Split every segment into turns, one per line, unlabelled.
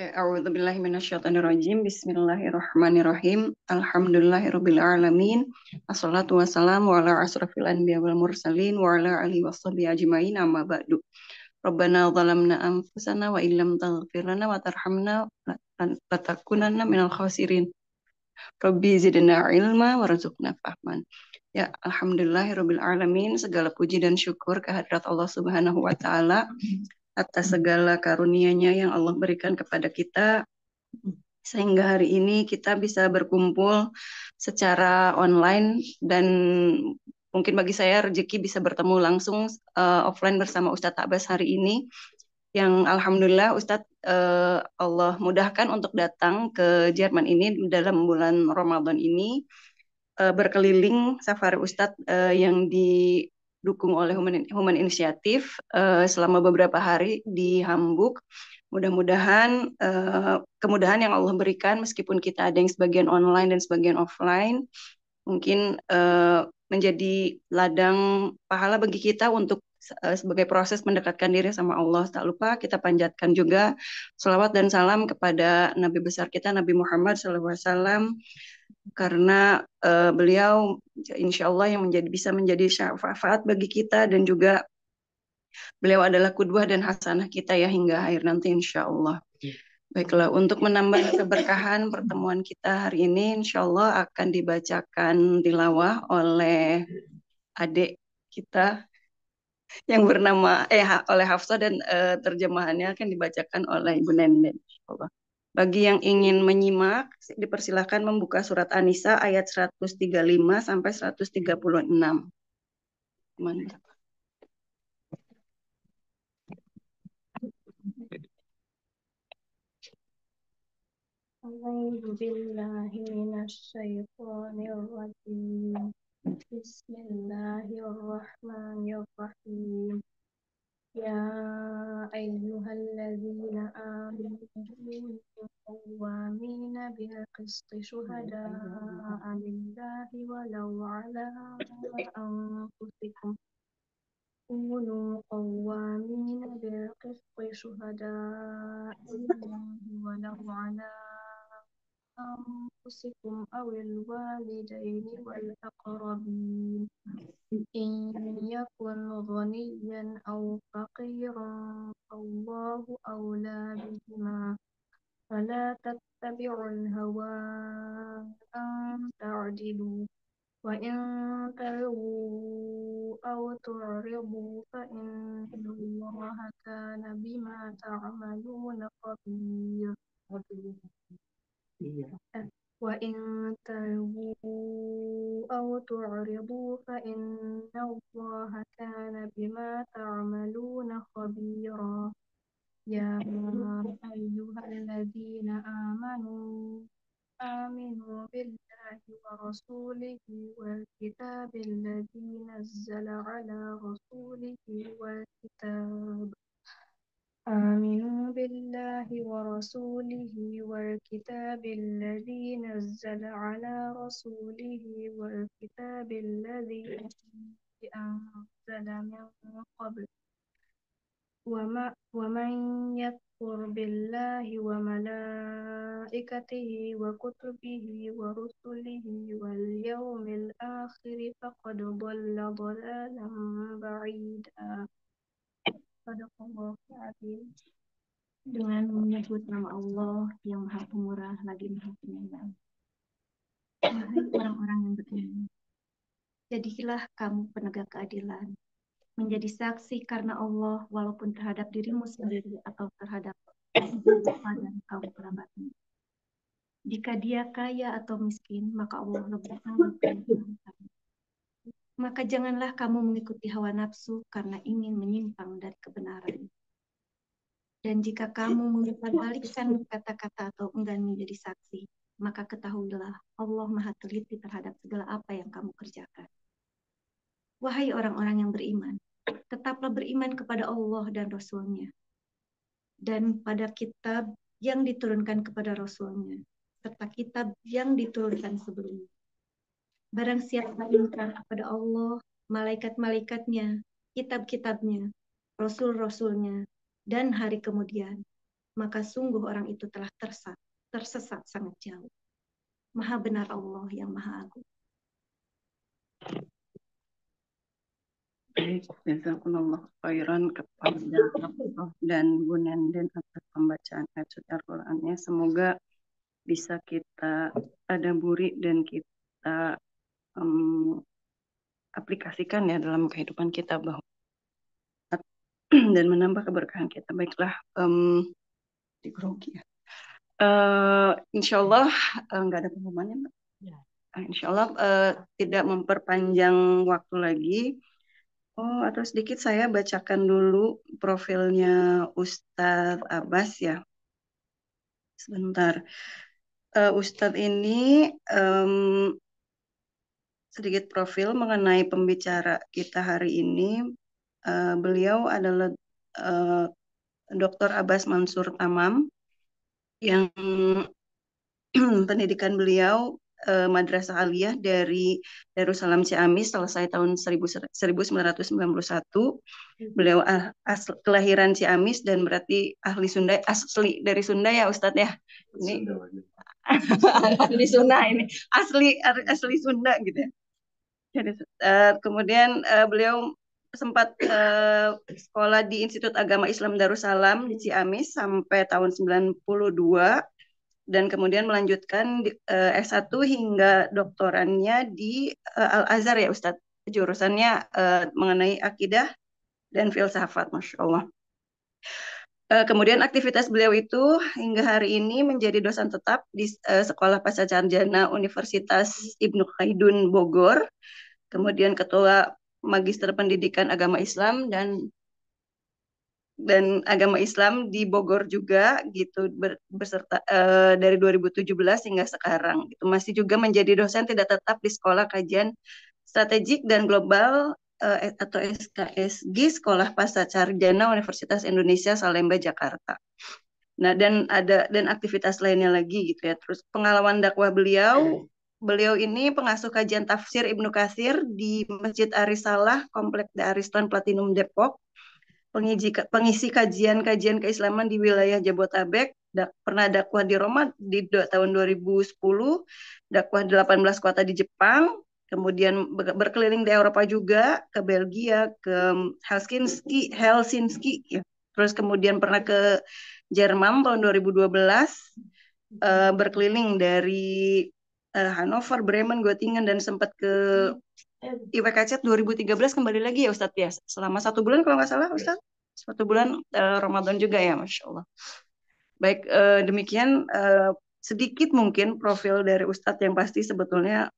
A'udzubillahi minasyaitonirrajim. Bismillahirrahmanirrahim. Alhamdulillahirabbil alamin. Wassalatu wassalamu ala asrofil anbiya wal mursalin wa ala alihi washabihi ajmain, amma ba'du. Rabbana zalamna anfusana wa illam taghfir lana wa tarhamna latakunanna minal khasirin. Rabbi zidna ilma warzuqna fahman. Ya, alhamdulillahirabbil alamin. Segala puji dan syukur kehadirat Allah Subhanahu wa taala atas segala karunia-Nya yang Allah berikan kepada kita, sehingga hari ini kita bisa berkumpul secara online, dan mungkin bagi saya rezeki bisa bertemu langsung offline bersama Ustadz Abbas hari ini, yang alhamdulillah Ustadz Allah mudahkan untuk datang ke Jerman ini dalam bulan Ramadan ini, berkeliling safari Ustadz yang didukung oleh Human Initiative selama beberapa hari di Hamburg. Mudah-mudahan kemudahan yang Allah berikan, meskipun kita ada yang sebagian online dan sebagian offline, mungkin menjadi ladang pahala bagi kita untuk sebagai proses mendekatkan diri sama Allah. Tak lupa kita panjatkan juga selawat dan salam kepada Nabi besar kita, Nabi Muhammad SAW, karena beliau insya Allah yang bisa menjadi syafaat bagi kita, dan juga beliau adalah qudwah dan hasanah kita ya hingga akhir nanti insya Allah. Baiklah, untuk menambah keberkahan pertemuan kita hari ini, insya Allah akan dibacakan tilawah oleh adik kita yang bernama oleh Hafsah, dan terjemahannya akan dibacakan oleh Ibu Nenden, insya Allah. Bagi yang ingin menyimak, dipersilahkan membuka surat An-Nisa ayat 135 sampai 136.
A'udzu billahi minasyaitonir rajim. Bismillahirrahmanirrahim. Ya ayyuhalladzina amanu qawwamina bil qisti syuhada'a lillahi walau 'ala anfusikum. كونوا قوامين بالقسط شهداء لله ولو على أنفسكم أو الوالدين والأقربين إن يكن غنيا أو فقيرا فالله أولى بهما فلا تتبعوا الهوى أن تعدلوا وإن تلووا أو تعرضوا فإن الله كان بما تعملون خبير. وإن تلووا أو تعرضوا فإن الله كان بما تعملون خبيرا. يا أيها الذين آمنوا بالله ورسوله والكتاب الذي نزل على رسوله آمنوا بالله ورسوله والكتاب الذي نزل على رسوله والكتاب الذي أنزل من قبل ومن يكفر بالله وملائكته وكتبه ورسله واليوم الآخر فقد ضل ضلالا بعيدا. Sadaqallahu adzim. Dengan menyebut nama Allah yang Maha Pemurah lagi Maha Penyayang. Wahai orang-orang yang beriman, jadilah kamu penegak keadilan, menjadi saksi karena Allah walaupun terhadap dirimu sendiri atau terhadap bapak dan kaum kerabatmu. Jika dia kaya atau miskin, maka Allah lebih mengetahui. Maka janganlah kamu mengikuti hawa nafsu karena ingin menyimpang dari kebenaran. Dan jika kamu memperbalikkan kata-kata atau enggan menjadi saksi, maka ketahuilah Allah Maha teliti terhadap segala apa yang kamu kerjakan. Wahai orang-orang yang beriman, tetaplah beriman kepada Allah dan Rasul-Nya, dan pada kitab yang diturunkan kepada Rasul-Nya, serta kitab yang diturunkan sebelumnya. Barang siapa ingkar kepada Allah, malaikat-malaikatnya, kitab-kitabnya, rasul-rasulnya, dan hari kemudian, maka sungguh orang itu telah tersesat sangat jauh. Maha benar Allah yang Maha Agung.
Jazakumullah khairan kepada Prof dan Bu Nenden atas pembacaan ayat suci Al-Qur'annya. Semoga bisa kita adaburi dan kita aplikasikan ya dalam kehidupan kita bahwa dan menambah keberkahan kita. Baiklah, di grogi ya. Insya Allah nggak ada pengumumannya, Mbak. Ya. Insya Allah tidak memperpanjang waktu lagi. Atau sedikit saya bacakan dulu profilnya Ustadz Abbas ya. Sebentar. Ustadz ini sedikit profil mengenai pembicara kita hari ini. Beliau adalah Dr. Abbas Mansur Tamam yang pendidikan beliau Madrasah Aliyah dari Darussalam Ciamis selesai tahun 1991. Beliau kelahiran Ciamis dan berarti ahli Sunda, asli dari Sunda ya Ustadz ya. Ini ahli Sunda ini, asli Sunda gitu ya. Jadi, kemudian beliau sempat sekolah di Institut Agama Islam Darussalam di Ciamis sampai tahun 92. Dan kemudian melanjutkan S1 hingga doktorannya di Al-Azhar ya Ustadz. Jurusannya mengenai akidah dan filsafat, Masya Allah. Kemudian aktivitas beliau itu hingga hari ini menjadi dosen tetap di Sekolah Pascasarjana Universitas Ibnu Khaldun Bogor. Kemudian ketua Magister Pendidikan Agama Islam dan agama Islam di Bogor juga gitu berserta dari 2017 hingga sekarang gitu. Masih juga menjadi dosen tidak tetap di Sekolah Kajian Strategik dan Global atau SKSG Sekolah Pascasarjana Universitas Indonesia Salemba Jakarta. Nah, dan aktivitas lainnya lagi gitu ya. Terus pengalaman dakwah beliau ini pengasuh kajian tafsir Ibnu Katsir di Masjid Arisalah Komplek Daristan Platinum Depok. Pengisi kajian-kajian keislaman di wilayah Jabotabek, pernah dakwah di Roma di tahun 2010, dakwah di 18 kota di Jepang, kemudian berkeliling di Eropa juga, ke Belgia, ke Helsinki ya. Terus kemudian pernah ke Jerman tahun 2012, berkeliling dari Hannover, Bremen, Göttingen, dan sempat ke IWKC 2013 kembali lagi ya Ustadz ya, selama 1 bulan kalau nggak salah Ustadz, 1 bulan Ramadan juga ya, Masya Allah. Baik, demikian sedikit mungkin profil dari Ustadz yang pasti sebetulnya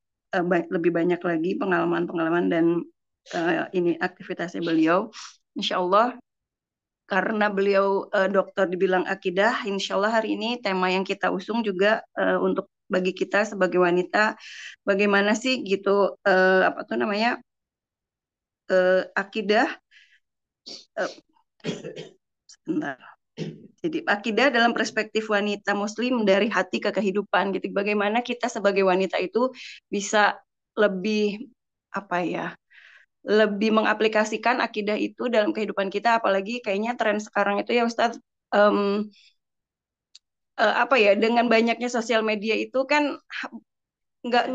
lebih banyak lagi pengalaman-pengalaman dan ini aktivitasnya beliau. Insya Allah karena beliau dokter di bidang akidah, insya Allah hari ini tema yang kita usung juga untuk bagi kita sebagai wanita, bagaimana sih gitu apa tuh namanya akidah sebentar. Jadi akidah dalam perspektif wanita muslim dari hati ke kehidupan gitu. Bagaimana kita sebagai wanita itu bisa lebih apa ya? Lebih mengaplikasikan akidah itu dalam kehidupan kita, apalagi kayaknya tren sekarang itu ya Ustadz apa ya, dengan banyaknya sosial media itu kan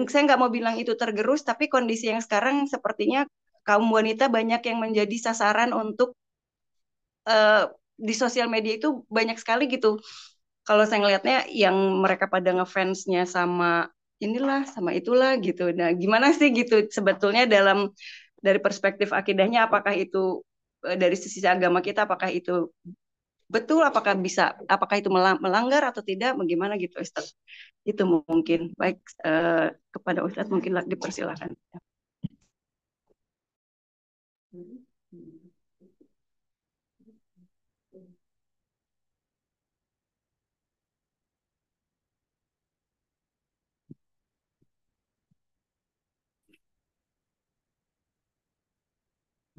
saya nggak mau bilang itu tergerus, tapi kondisi yang sekarang sepertinya kaum wanita banyak yang menjadi sasaran untuk di sosial media itu banyak sekali gitu. Kalau saya ngelihatnya yang mereka pada ngefansnya sama inilah, sama itulah gitu. Nah, gimana sih gitu sebetulnya dari perspektif akidahnya, apakah itu dari sisi agama kita, apakah itu betul, apakah itu melanggar atau tidak, bagaimana gitu Ustaz. Itu mungkin baik kepada Ustaz mungkin dipersilakan.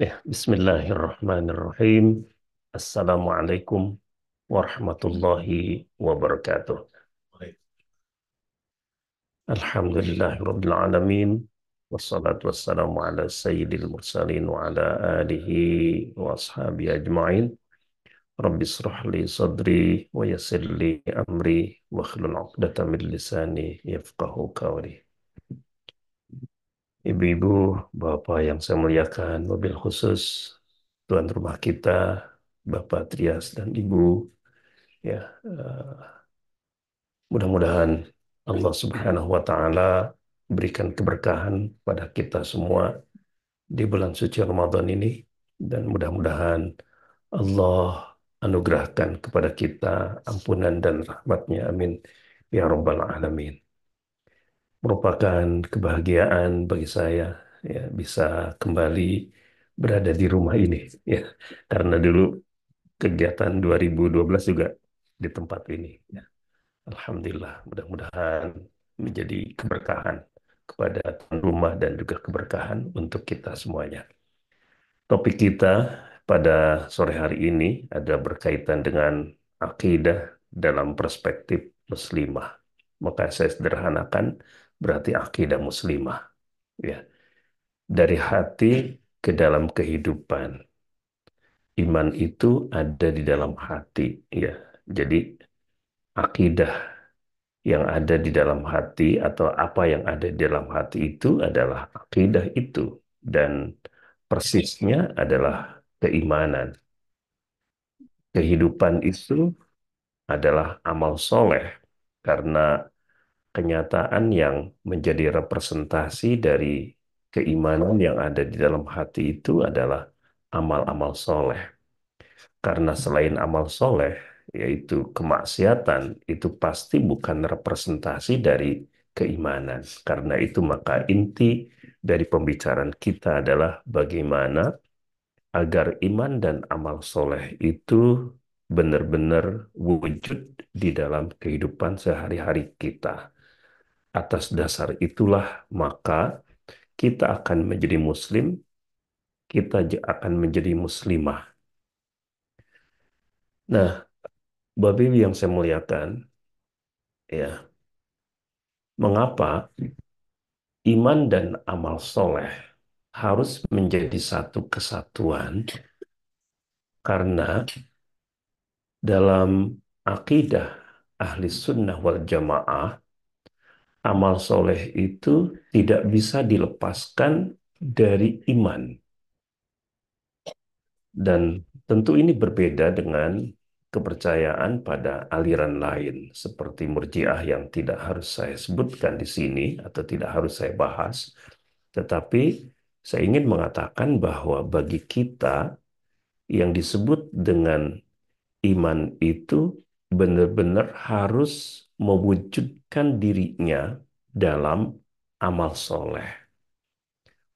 Ya, Bismillahirrahmanirrahim. Assalamualaikum warahmatullahi wabarakatuh. Alhamdulillahirabbil alamin. Wassalatu wassalamu ala sayyidil mursalin wa ala alihi wa ashabihi ajma'in. Rabbi israh li sadri wa yassir li amri wa hlul 'uqdatam min lisani yafqahu qawli. Ibu-ibu, bapak yang saya muliakan, mobil khusus tuan rumah kita, Bapak Trias dan Ibu, ya, mudah-mudahan Allah Subhanahu wa taala berikan keberkahan pada kita semua di bulan suci Ramadan ini dan mudah-mudahan Allah anugerahkan kepada kita ampunan dan rahmatnya. Amin. Ya Rabbal Alamin. Merupakan kebahagiaan bagi saya ya bisa kembali berada di rumah ini ya karena dulu kegiatan 2012 juga di tempat ini ya. Alhamdulillah, mudah-mudahan menjadi keberkahan kepada tuan rumah dan juga keberkahan untuk kita semuanya. Topik kita pada sore hari ini ada berkaitan dengan akidah dalam perspektif muslimah. Maka saya sederhanakan berarti akidah muslimah. Ya, dari hati ke dalam kehidupan. Iman itu ada di dalam hati. Ya, jadi akidah yang ada di dalam hati atau apa yang ada di dalam hati itu adalah akidah itu dan persisnya adalah keimanan. Kehidupan itu adalah amal soleh karena kenyataan yang menjadi representasi dari keimanan yang ada di dalam hati itu adalah amal-amal soleh. Karena selain amal soleh, yaitu kemaksiatan, itu pasti bukan representasi dari keimanan. Karena itu maka inti dari pembicaraan kita adalah bagaimana agar iman dan amal soleh itu benar-benar wujud di dalam kehidupan sehari-hari kita. Atas dasar itulah maka kita akan menjadi muslim, kita akan menjadi muslimah. Nah, Bapak Ibu yang saya muliakan, ya, mengapa iman dan amal soleh harus menjadi satu kesatuan? Karena dalam akidah ahli sunnah wal jamaah, amal soleh itu tidak bisa dilepaskan dari iman. Dan tentu ini berbeda dengan kepercayaan pada aliran lain, seperti Murji'ah yang tidak harus saya sebutkan di sini atau tidak harus saya bahas. Tetapi saya ingin mengatakan bahwa bagi kita yang disebut dengan iman itu benar-benar harus mewujudkan dirinya dalam amal soleh.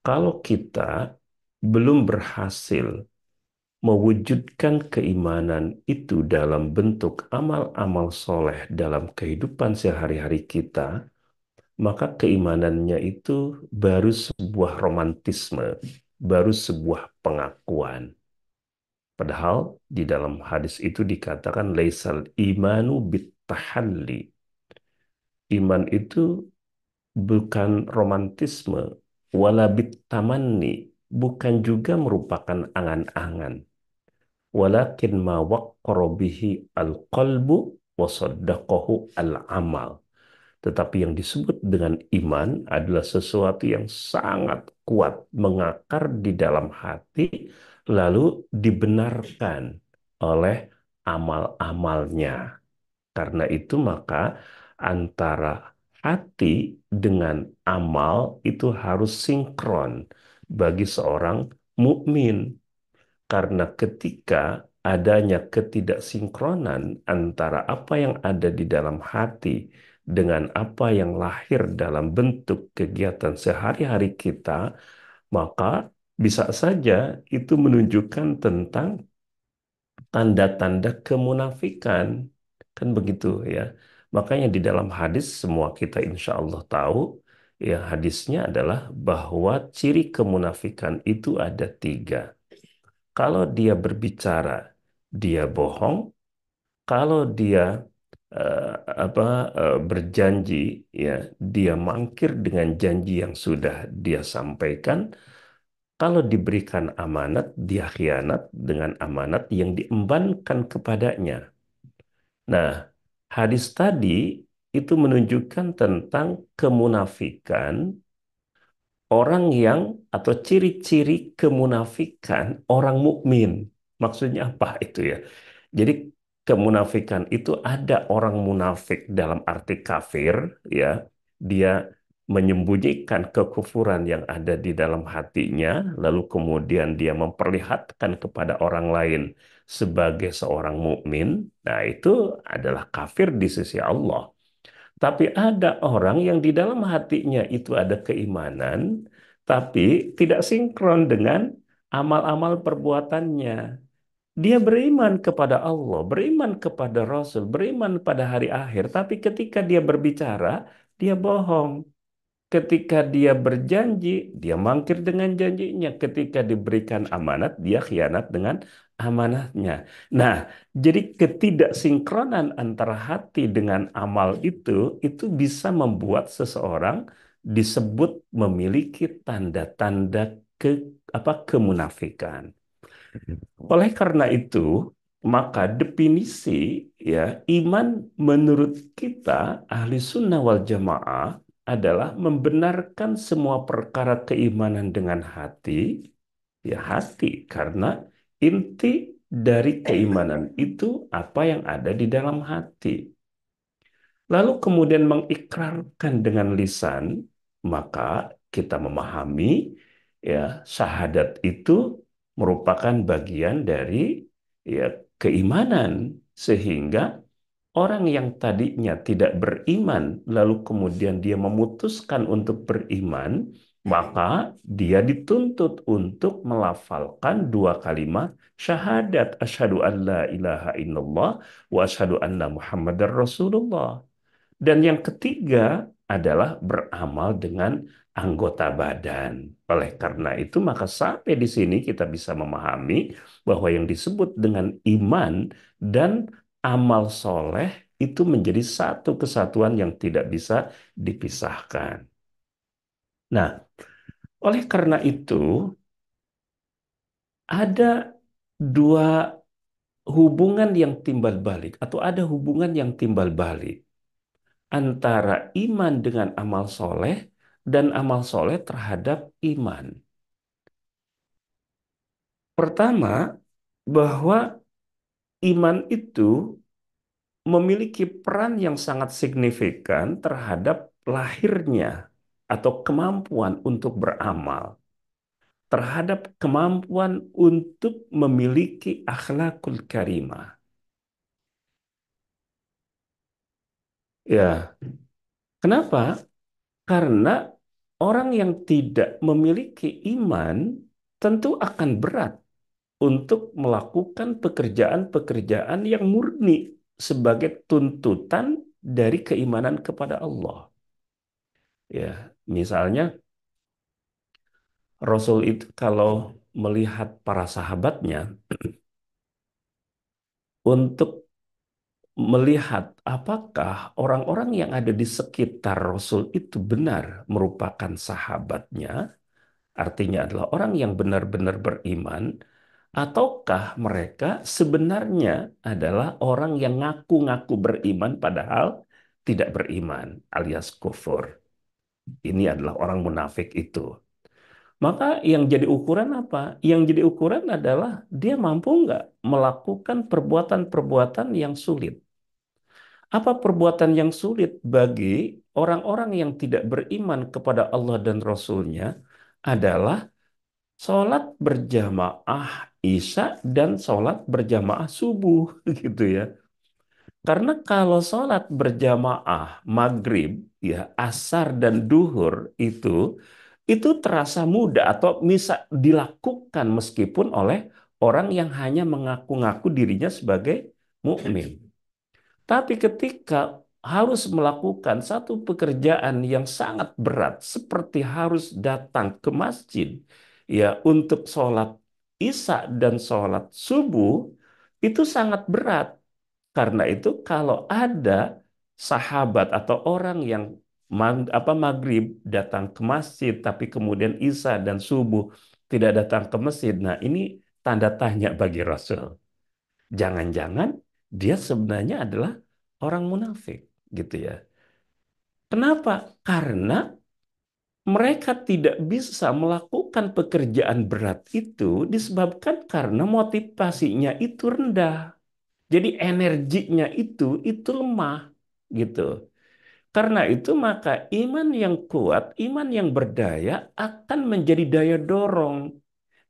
Kalau kita belum berhasil mewujudkan keimanan itu dalam bentuk amal-amal soleh dalam kehidupan sehari-hari kita, maka keimanannya itu baru sebuah romantisme, baru sebuah pengakuan. Padahal di dalam hadis itu dikatakan laisal imanu bittahalli. Iman itu bukan romantisme, wala bittamanni, bukan juga merupakan angan-angan. Walakin ma waqqara bihi al-qalbu wa saddaqahu al-amal. Tetapi yang disebut dengan iman adalah sesuatu yang sangat kuat, mengakar di dalam hati, lalu dibenarkan oleh amal-amalnya. Karena itu maka antara hati dengan amal itu harus sinkron bagi seorang mukmin. Karena ketika adanya ketidaksinkronan antara apa yang ada di dalam hati dengan apa yang lahir dalam bentuk kegiatan sehari-hari kita, maka bisa saja itu menunjukkan tentang tanda-tanda kemunafikan. Kan begitu ya. Makanya di dalam hadis semua kita insya Allah tahu, ya hadisnya adalah bahwa ciri kemunafikan itu ada tiga. Kalau dia berbicara, dia bohong. Kalau dia eh, apa berjanji, ya dia mangkir dengan janji yang sudah dia sampaikan. kalau diberikan amanat, dia khianat dengan amanat yang diembankan kepadanya. Nah, hadis tadi itu menunjukkan tentang kemunafikan orang yang atau ciri-ciri kemunafikan orang mukmin. Maksudnya apa itu ya? Jadi kemunafikan itu ada orang munafik dalam arti kafir ya. Dia menyembunyikan kekufuran yang ada di dalam hatinya, lalu kemudian dia memperlihatkan kepada orang lain sebagai seorang mukmin. Nah, itu adalah kafir di sisi Allah. Tapi ada orang yang di dalam hatinya itu ada keimanan, tapi tidak sinkron dengan amal-amal perbuatannya. Dia beriman kepada Allah, beriman kepada Rasul, beriman pada hari akhir, tapi ketika dia berbicara, dia bohong. Ketika dia berjanji, dia mangkir dengan janjinya. Ketika diberikan amanat, dia khianat dengan amanatnya. Nah, jadi ketidaksinkronan antara hati dengan amal itu bisa membuat seseorang disebut memiliki tanda-tanda ke kemunafikan. Oleh karena itu, maka definisi ya iman menurut kita ahli sunnah wal jamaah adalah membenarkan semua perkara keimanan dengan hati, ya hati, karena inti dari keimanan itu apa yang ada di dalam hati. Lalu kemudian mengikrarkan dengan lisan, maka kita memahami ya syahadat itu merupakan bagian dari ya keimanan, sehingga orang yang tadinya tidak beriman lalu kemudian dia memutuskan untuk beriman, maka dia dituntut untuk melafalkan dua kalimat syahadat, asyhadu an la ilaha illallah wa asyhadu anna muhammadar rasulullah. Dan yang ketiga adalah beramal dengan anggota badan. Oleh karena itu, maka sampai di sini kita bisa memahami bahwa yang disebut dengan iman dan amal soleh itu menjadi satu kesatuan yang tidak bisa dipisahkan. Nah, oleh karena itu, ada dua hubungan yang timbal balik atau ada hubungan yang timbal balik antara iman dengan amal soleh dan amal soleh terhadap iman. Pertama, bahwa iman itu memiliki peran yang sangat signifikan terhadap lahirnya atau kemampuan untuk beramal, terhadap kemampuan untuk memiliki akhlakul karimah. Ya, kenapa? Karena orang yang tidak memiliki iman tentu akan berat untuk melakukan pekerjaan-pekerjaan yang murni sebagai tuntutan dari keimanan kepada Allah. Ya, misalnya Rasul itu kalau melihat para sahabatnya untuk melihat apakah orang-orang yang ada di sekitar Rasul itu benar merupakan sahabatnya, artinya adalah orang yang benar-benar beriman, ataukah mereka sebenarnya adalah orang yang ngaku-ngaku beriman padahal tidak beriman, alias kufur. Ini adalah orang munafik itu. Maka yang jadi ukuran apa? Yang jadi ukuran adalah dia mampu nggak melakukan perbuatan-perbuatan yang sulit. Apa perbuatan yang sulit bagi orang-orang yang tidak beriman kepada Allah dan Rasul-Nya adalah sholat berjamaah Isya dan sholat berjamaah subuh gitu ya. Karena kalau sholat berjamaah maghrib, ya asar dan duhur itu terasa mudah atau bisa dilakukan meskipun oleh orang yang hanya mengaku-ngaku dirinya sebagai mukmin. Tapi ketika harus melakukan satu pekerjaan yang sangat berat, seperti harus datang ke masjid, ya untuk sholat Isya dan sholat subuh, itu sangat berat. Karena itu kalau ada sahabat atau orang yang maghrib datang ke masjid, tapi kemudian Isya dan subuh tidak datang ke masjid. Nah, ini tanda tanya bagi Rasul. Jangan-jangan dia sebenarnya adalah orang munafik, gitu ya. Kenapa? Karena mereka tidak bisa melakukan pekerjaan berat itu disebabkan karena motivasinya itu rendah. Jadi energinya itu lemah, gitu. Karena itu maka iman yang kuat, iman yang berdaya akan menjadi daya dorong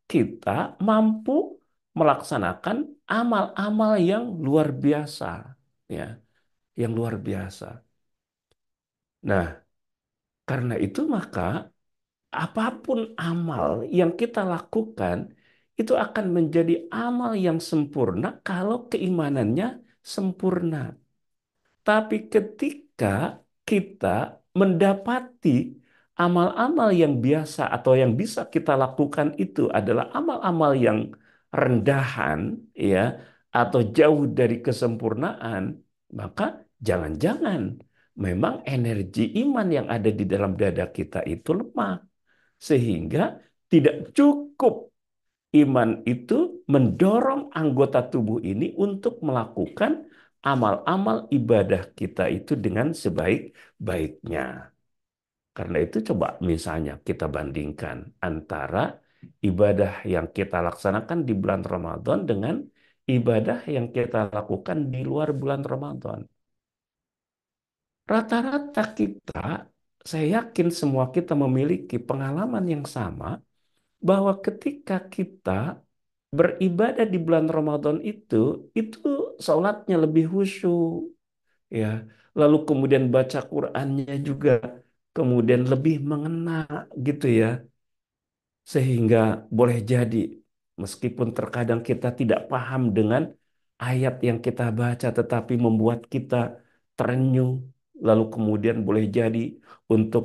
kita mampu melaksanakan amal-amal yang luar biasa, ya, yang luar biasa. Nah, karena itu maka apapun amal yang kita lakukan itu akan menjadi amal yang sempurna kalau keimanannya sempurna. Tapi ketika kita mendapati amal-amal yang biasa atau yang bisa kita lakukan itu adalah amal-amal yang rendahan, ya, atau jauh dari kesempurnaan, maka jangan-jangan memang energi iman yang ada di dalam dada kita itu lemah, sehingga tidak cukup iman itu mendorong anggota tubuh ini untuk melakukan amal-amal ibadah kita itu dengan sebaik-baiknya. Karena itu coba misalnya kita bandingkan antara ibadah yang kita laksanakan di bulan Ramadan dengan ibadah yang kita lakukan di luar bulan Ramadan. Rata-rata kita, saya yakin semua kita memiliki pengalaman yang sama bahwa ketika kita beribadah di bulan Ramadan itu sholatnya lebih khusyuk, ya. Lalu kemudian baca Qur'annya juga kemudian lebih mengena, gitu ya. Sehingga boleh jadi meskipun terkadang kita tidak paham dengan ayat yang kita baca, tetapi membuat kita terenyuh. Lalu kemudian boleh jadi untuk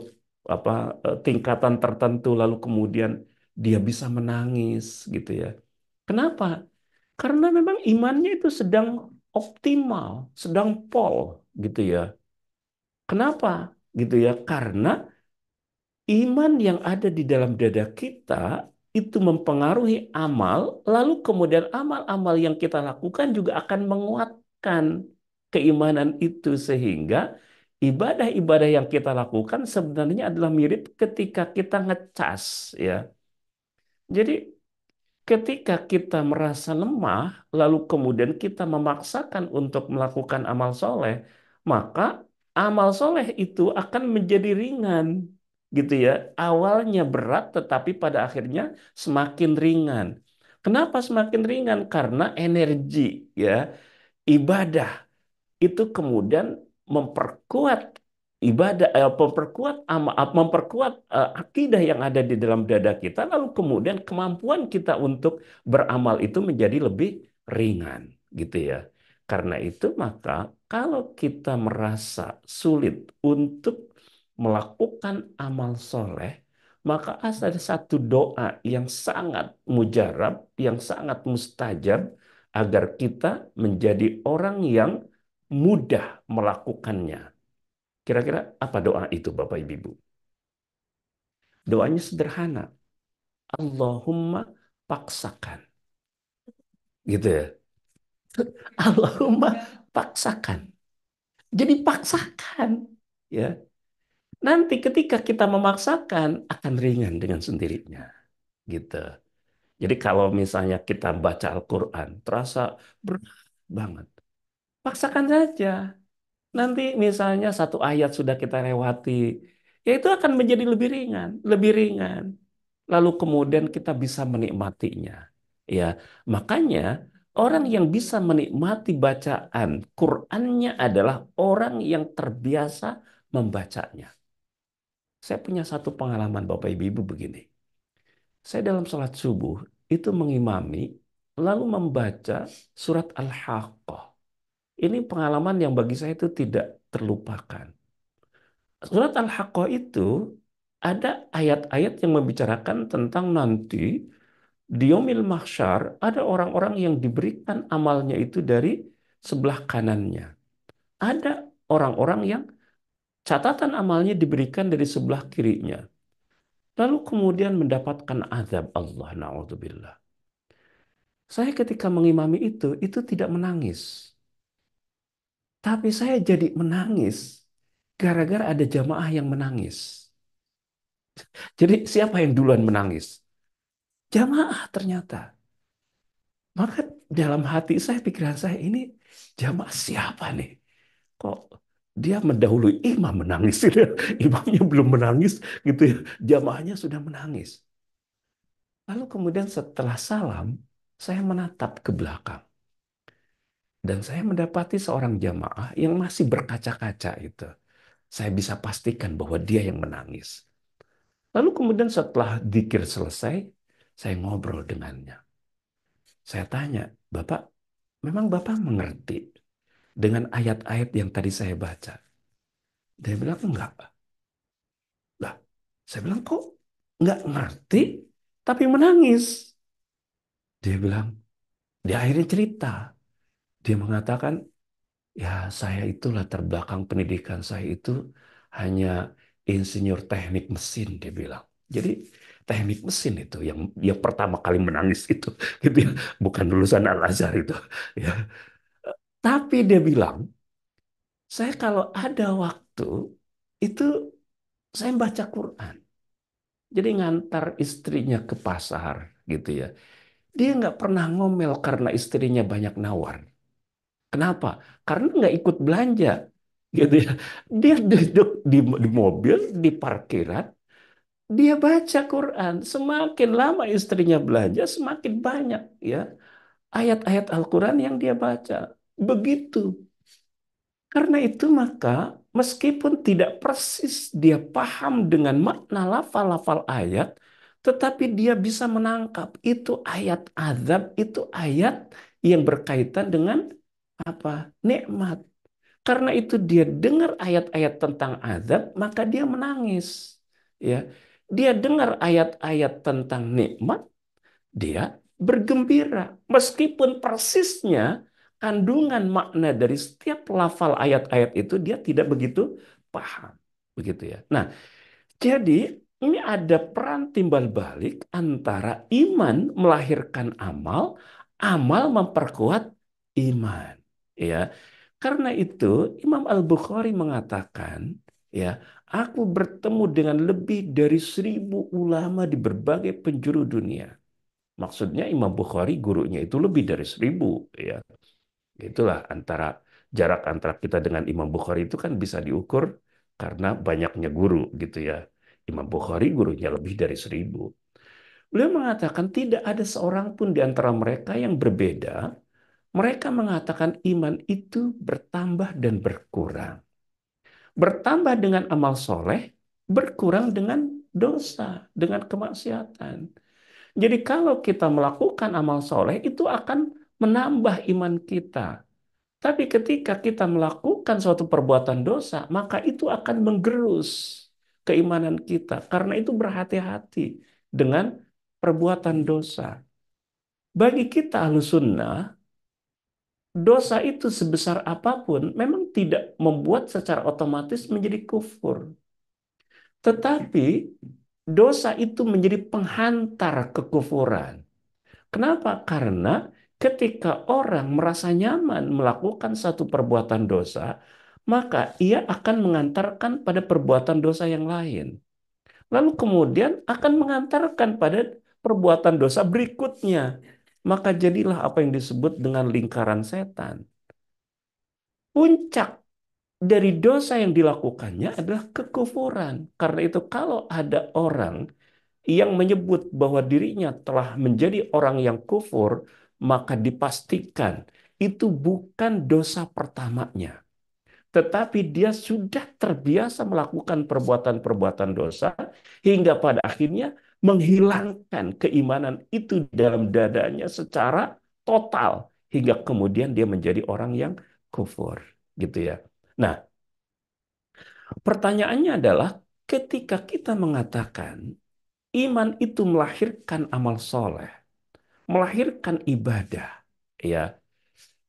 apa tingkatan tertentu, lalu kemudian dia bisa menangis, gitu ya. Kenapa? Karena memang imannya itu sedang optimal, sedang pol, gitu ya. Kenapa? Gitu ya. Karena iman yang ada di dalam dada kita itu mempengaruhi amal, lalu kemudian amal-amal yang kita lakukan juga akan menguatkan keimanan itu, sehingga ibadah-ibadah yang kita lakukan sebenarnya adalah mirip ketika kita ngecas, ya. Jadi ketika kita merasa lemah, lalu kemudian kita memaksakan untuk melakukan amal soleh, maka amal soleh itu akan menjadi ringan, gitu ya. Awalnya berat, tetapi pada akhirnya semakin ringan. Kenapa semakin ringan? Karena energi, ya, ibadah itu kemudian memperkuat ibadah, memperkuat akidah yang ada di dalam dada kita, lalu kemudian kemampuan kita untuk beramal itu menjadi lebih ringan, gitu ya. Karena itu maka kalau kita merasa sulit untuk melakukan amal soleh, maka ada satu doa yang sangat mujarab, yang sangat mustajab, agar kita menjadi orang yang mudah melakukannya. Kira-kira apa doa itu, Bapak Ibu? Doanya sederhana. Allahumma paksakan. Gitu ya. Allahumma paksakan. Jadi paksakan. Ya. Nanti ketika kita memaksakan akan ringan dengan sendirinya. Gitu. Jadi kalau misalnya kita baca Al-Quran terasa berat banget. Paksakan saja. Nanti misalnya satu ayat sudah kita lewati, ya itu akan menjadi lebih ringan, lebih ringan. Lalu kemudian kita bisa menikmatinya. Ya, makanya orang yang bisa menikmati bacaan Qur'annya adalah orang yang terbiasa membacanya. Saya punya satu pengalaman Bapak Ibu begini. Saya dalam sholat subuh itu mengimami lalu membaca surat Al-Haqqah. Ini pengalaman yang bagi saya itu tidak terlupakan. Surat Al-Haqqah itu ada ayat-ayat yang membicarakan tentang nanti di Yaumil Mahsyar ada orang-orang yang diberikan amalnya itu dari sebelah kanannya. Ada orang-orang yang catatan amalnya diberikan dari sebelah kirinya. lalu kemudian mendapatkan azab Allah, na'udzubillah. Saya ketika mengimami itu tidak menangis. Tapi saya jadi menangis gara-gara ada jamaah yang menangis. Jadi siapa yang duluan menangis? Jamaah ternyata. Maka dalam hati saya, pikiran saya, ini jamaah siapa nih? Kok dia mendahului imam menangis? Imamnya belum menangis gitu ya. Jamaahnya sudah menangis. Lalu kemudian setelah salam, saya menatap ke belakang. Dan saya mendapati seorang jamaah yang masih berkaca-kaca itu. Saya bisa pastikan bahwa dia yang menangis. Lalu kemudian setelah dzikir selesai, saya ngobrol dengannya. Saya tanya, Bapak, memang Bapak mengerti dengan ayat-ayat yang tadi saya baca? Dia bilang, enggak. Lah, saya bilang, kok enggak ngerti, tapi menangis? Dia bilang, dia akhirnya cerita. Dia mengatakan, ya saya itu latar belakang pendidikan saya itu hanya insinyur teknik mesin, dia bilang. Jadi teknik mesin itu yang pertama kali menangis itu, gitu ya. Bukan lulusan Al-Azhar itu. Ya. Tapi dia bilang, saya kalau ada waktu itu saya baca Quran. Jadi ngantar istrinya ke pasar gitu ya. Dia nggak pernah ngomel karena istrinya banyak nawar. Kenapa? Karena nggak ikut belanja gitu ya. Dia duduk di mobil, di parkiran, dia baca Quran. Semakin lama istrinya belanja, semakin banyak ya ayat-ayat Al-Quran yang dia baca. Begitu. Karena itu maka meskipun tidak persis dia paham dengan makna lafal-lafal ayat, tetapi dia bisa menangkap itu ayat azab, itu ayat yang berkaitan dengan apa? Nikmat. Karena itu dia dengar ayat-ayat tentang azab, maka dia menangis. Ya, dia dengar ayat-ayat tentang nikmat, dia bergembira. Meskipun persisnya kandungan makna dari setiap lafal ayat-ayat itu dia tidak begitu paham. Begitu ya. Nah, jadi ini ada peran timbal balik antara iman melahirkan amal, amal memperkuat iman. Ya, karena itu Imam Al-Bukhari mengatakan, ya, aku bertemu dengan lebih dari 1.000 ulama di berbagai penjuru dunia. Maksudnya Imam Bukhari gurunya itu lebih dari 1.000 ya. Itulah jarak antara kita dengan Imam Bukhari itu kan bisa diukur karena banyaknya guru gitu ya. Imam Bukhari gurunya lebih dari 1.000. Beliau mengatakan tidak ada seorang pun di antara mereka yang berbeda. Mereka mengatakan iman itu bertambah dan berkurang. Bertambah dengan amal soleh, berkurang dengan dosa, dengan kemaksiatan. Jadi kalau kita melakukan amal soleh itu akan menambah iman kita. Tapi ketika kita melakukan suatu perbuatan dosa, maka itu akan menggerus keimanan kita. Karena itu berhati-hati dengan perbuatan dosa. Bagi kita Ahlus Sunnah, dosa itu sebesar apapun memang tidak membuat secara otomatis menjadi kufur. Tetapi dosa itu menjadi penghantar kekufuran. Kenapa? Karena ketika orang merasa nyaman melakukan satu perbuatan dosa, maka ia akan mengantarkan pada perbuatan dosa yang lain. Lalu kemudian akan mengantarkan pada perbuatan dosa berikutnya. Maka jadilah apa yang disebut dengan lingkaran setan. Puncak dari dosa yang dilakukannya adalah kekufuran. Karena itu kalau ada orang yang menyebut bahwa dirinya telah menjadi orang yang kufur, maka dipastikan itu bukan dosa pertamanya. Tetapi dia sudah terbiasa melakukan perbuatan-perbuatan dosa hingga pada akhirnya menghilangkan keimanan itu dalam dadanya secara total hingga kemudian dia menjadi orang yang kufur, gitu ya. Nah, pertanyaannya adalah ketika kita mengatakan iman itu melahirkan amal soleh, melahirkan ibadah, ya.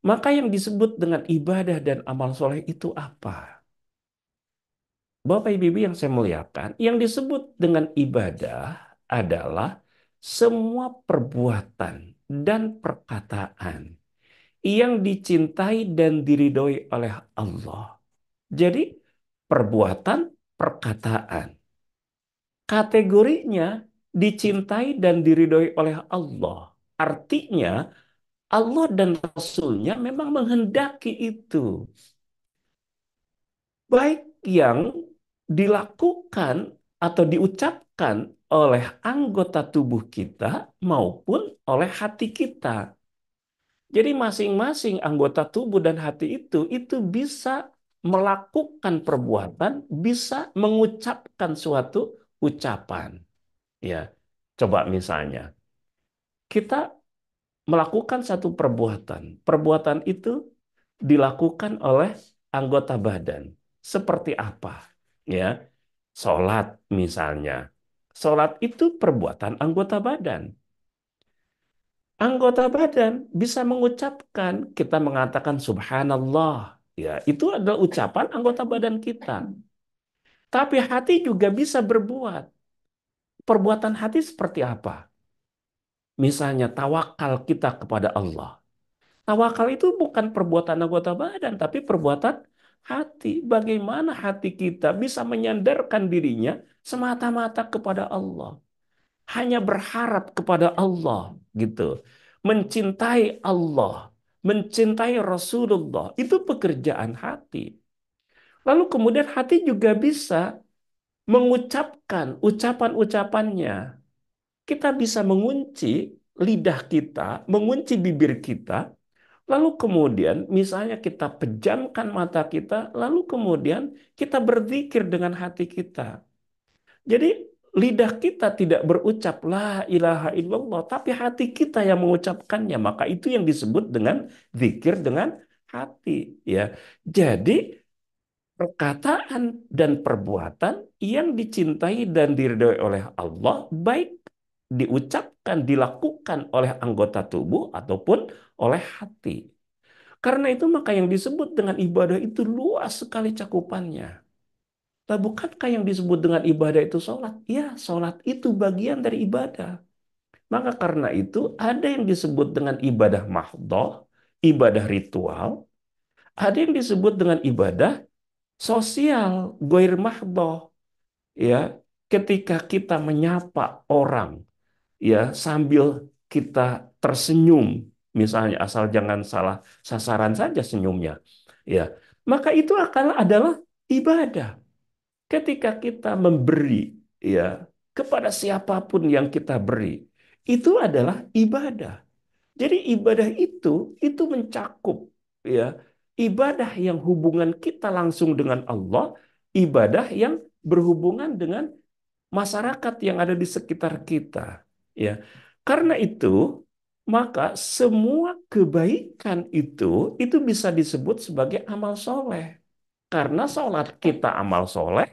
Maka yang disebut dengan ibadah dan amal soleh itu apa? Bapak Ibu yang saya muliakan, yang disebut dengan ibadah adalah semua perbuatan dan perkataan yang dicintai dan diridhoi oleh Allah. Jadi, perbuatan, perkataan, kategorinya dicintai dan diridhoi oleh Allah. Artinya, Allah dan Rasul-Nya memang menghendaki itu. Baik yang dilakukan atau diucapkan oleh anggota tubuh kita maupun oleh hati kita. Jadi masing-masing anggota tubuh dan hati itu bisa melakukan perbuatan, bisa mengucapkan suatu ucapan. Ya, coba misalnya kita melakukan satu perbuatan. Perbuatan itu dilakukan oleh anggota badan. Seperti apa? Ya, sholat misalnya. Sholat itu perbuatan anggota badan. Anggota badan bisa mengucapkan, kita mengatakan subhanallah. Ya, itu adalah ucapan anggota badan kita. Tapi hati juga bisa berbuat. Perbuatan hati seperti apa? Misalnya tawakal kita kepada Allah. Tawakal itu bukan perbuatan anggota badan, tapi perbuatan hati. Bagaimana hati kita bisa menyandarkan dirinya semata-mata kepada Allah. Hanya berharap kepada Allah, gitu. Mencintai Allah, mencintai Rasulullah, itu pekerjaan hati. Lalu kemudian hati juga bisa mengucapkan ucapan-ucapannya. Kita bisa mengunci lidah kita, mengunci bibir kita. Lalu kemudian misalnya kita pejamkan mata kita, lalu kemudian kita berzikir dengan hati kita. Jadi lidah kita tidak berucap la ilaha illallah, tapi hati kita yang mengucapkannya. Maka itu yang disebut dengan zikir dengan hati, ya. Jadi perkataan dan perbuatan yang dicintai dan diridhoi oleh Allah, baik diucapkan, dilakukan oleh anggota tubuh ataupun oleh hati. Karena itu maka yang disebut dengan ibadah itu luas sekali cakupannya. Nah, bukankah yang disebut dengan ibadah itu sholat? Ya, sholat itu bagian dari ibadah. Maka karena itu ada yang disebut dengan ibadah mahdhah, ibadah ritual, ada yang disebut dengan ibadah sosial, goir mahdhah. Ya, ketika kita menyapa orang, ya sambil kita tersenyum, misalnya asal jangan salah sasaran saja senyumnya, ya, maka itu akan adalah ibadah. Ketika kita memberi, ya, kepada siapapun yang kita beri, itu adalah ibadah. Jadi ibadah itu mencakup, ya, ibadah yang hubungan kita langsung dengan Allah, ibadah yang berhubungan dengan masyarakat yang ada di sekitar kita, ya. Karena itu, maka semua kebaikan itu bisa disebut sebagai amal soleh. Karena sholat kita amal soleh,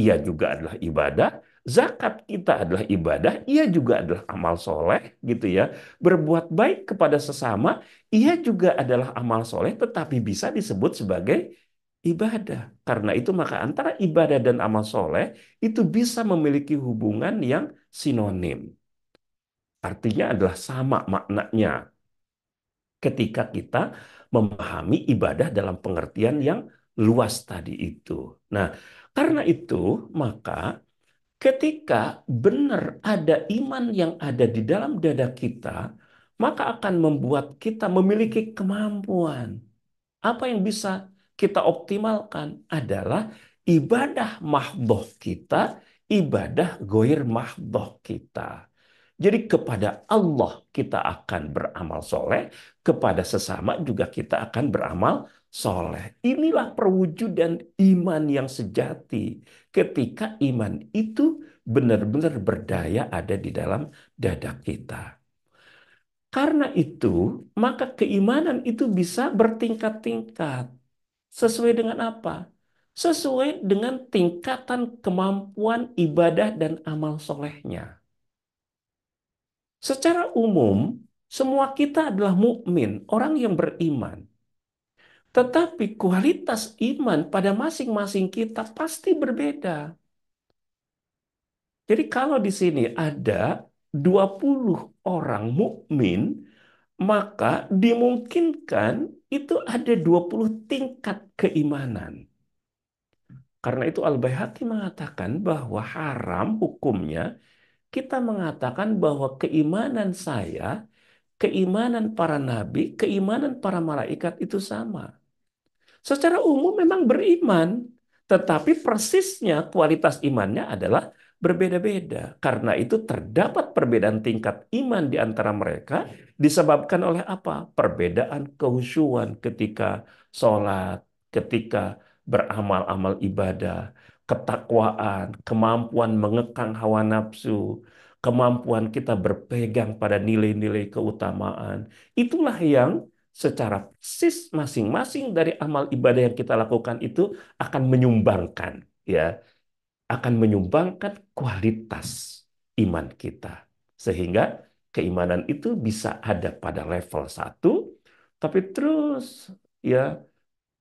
ia juga adalah ibadah. Zakat kita adalah ibadah, ia juga adalah amal soleh, gitu ya. Berbuat baik kepada sesama, ia juga adalah amal soleh, tetapi bisa disebut sebagai ibadah. Karena itu maka antara ibadah dan amal soleh itu bisa memiliki hubungan yang sinonim. Artinya adalah sama maknanya ketika kita memahami ibadah dalam pengertian yang luas tadi itu. Nah, karena itu maka ketika benar ada iman yang ada di dalam dada kita, maka akan membuat kita memiliki kemampuan. Apa yang bisa kita optimalkan adalah ibadah mahdoh kita, ibadah goir mahdoh kita. Jadi kepada Allah kita akan beramal soleh, kepada sesama juga kita akan beramal soleh. Inilah perwujudan iman yang sejati. Ketika iman itu benar-benar berdaya ada di dalam dada kita. Karena itu, maka keimanan itu bisa bertingkat-tingkat. Sesuai dengan apa? Sesuai dengan tingkatan kemampuan ibadah dan amal solehnya. Secara umum, semua kita adalah mukmin, orang yang beriman. Tetapi kualitas iman pada masing-masing kita pasti berbeda. Jadi kalau di sini ada 20 orang mukmin, maka dimungkinkan itu ada 20 tingkat keimanan. Karena itu Al-Baihaqi mengatakan bahwa haram hukumnya kita mengatakan bahwa keimanan saya, keimanan para nabi, keimanan para malaikat itu sama. Secara umum memang beriman, tetapi persisnya kualitas imannya adalah berbeda-beda. Karena itu terdapat perbedaan tingkat iman di antara mereka disebabkan oleh apa? Perbedaan kehusyuan ketika sholat, ketika beramal-amal ibadah, ketakwaan, kemampuan mengekang hawa nafsu, kemampuan kita berpegang pada nilai-nilai keutamaan. Itulah yang secara persis masing-masing dari amal ibadah yang kita lakukan itu akan menyumbangkan, ya, akan menyumbangkan kualitas iman kita. Sehingga keimanan itu bisa ada pada level 1, tapi terus, ya,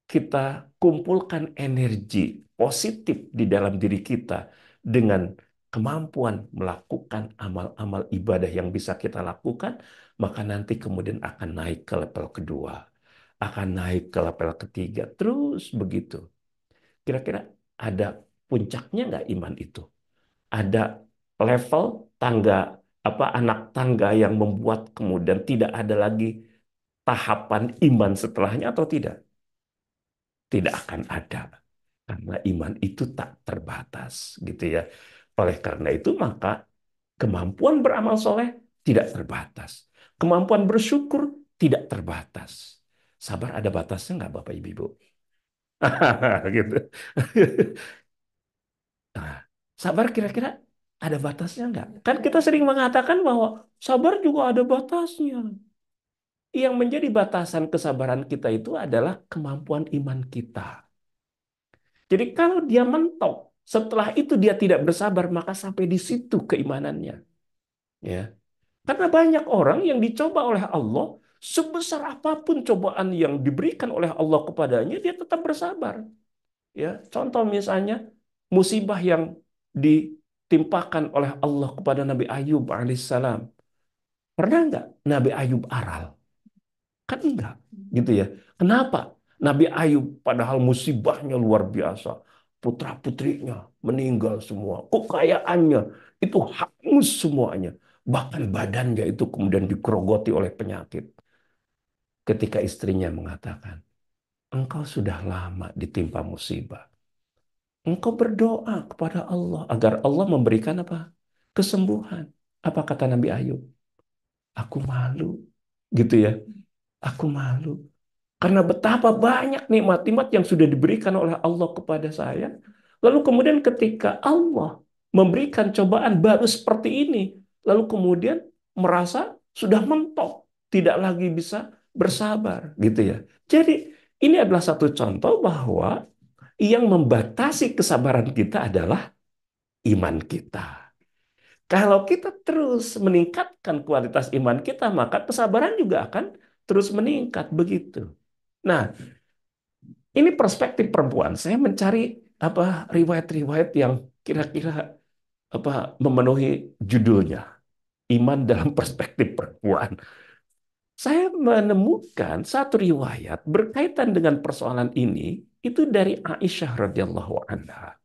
kita kumpulkan energi positif di dalam diri kita dengan kemampuan melakukan amal-amal ibadah yang bisa kita lakukan, maka nanti kemudian akan naik ke level kedua, akan naik ke level ketiga, terus begitu. Kira-kira ada puncaknya nggak iman itu? Ada level tangga apa anak tangga yang membuat kemudian tidak ada lagi tahapan iman setelahnya atau tidak? Tidak akan ada. Karena iman itu tak terbatas, gitu ya. Oleh karena itu maka kemampuan beramal soleh tidak terbatas. Kemampuan bersyukur tidak terbatas. Sabar ada batasnya nggak Bapak Ibu? Gitu. Nah, sabar kira-kira ada batasnya nggak? Kan kita sering mengatakan bahwa sabar juga ada batasnya. Yang menjadi batasan kesabaran kita itu adalah kemampuan iman kita. Jadi kalau dia mentok, setelah itu dia tidak bersabar, maka sampai di situ keimanannya. Ya, karena banyak orang yang dicoba oleh Allah, sebesar apapun cobaan yang diberikan oleh Allah kepadanya, dia tetap bersabar. Ya, contoh misalnya musibah yang ditimpakan oleh Allah kepada Nabi Ayub alaihissalam. Pernah nggak Nabi Ayub aral? Kan enggak, gitu ya. Kenapa? Nabi Ayub padahal musibahnya luar biasa. Putra-putrinya meninggal semua. Kekayaannya itu hangus semuanya. Bahkan badannya itu kemudian dikerogoti oleh penyakit. Ketika istrinya mengatakan, engkau sudah lama ditimpa musibah. Engkau berdoa kepada Allah agar Allah memberikan apa? Kesembuhan. Apa kata Nabi Ayub? Aku malu. Gitu ya. Aku malu. Karena betapa banyak nikmat-nikmat yang sudah diberikan oleh Allah kepada saya. Lalu kemudian ketika Allah memberikan cobaan baru seperti ini, lalu kemudian merasa sudah mentok, tidak lagi bisa bersabar, gitu ya. Jadi ini adalah satu contoh bahwa yang membatasi kesabaran kita adalah iman kita. Kalau kita terus meningkatkan kualitas iman kita, maka kesabaran juga akan terus meningkat begitu. Nah, ini perspektif perempuan. Saya mencari apa riwayat-riwayat yang kira-kira apa memenuhi judulnya. Iman dalam perspektif perempuan. Saya menemukan satu riwayat berkaitan dengan persoalan ini itu dari Aisyah radhiyallahu anha.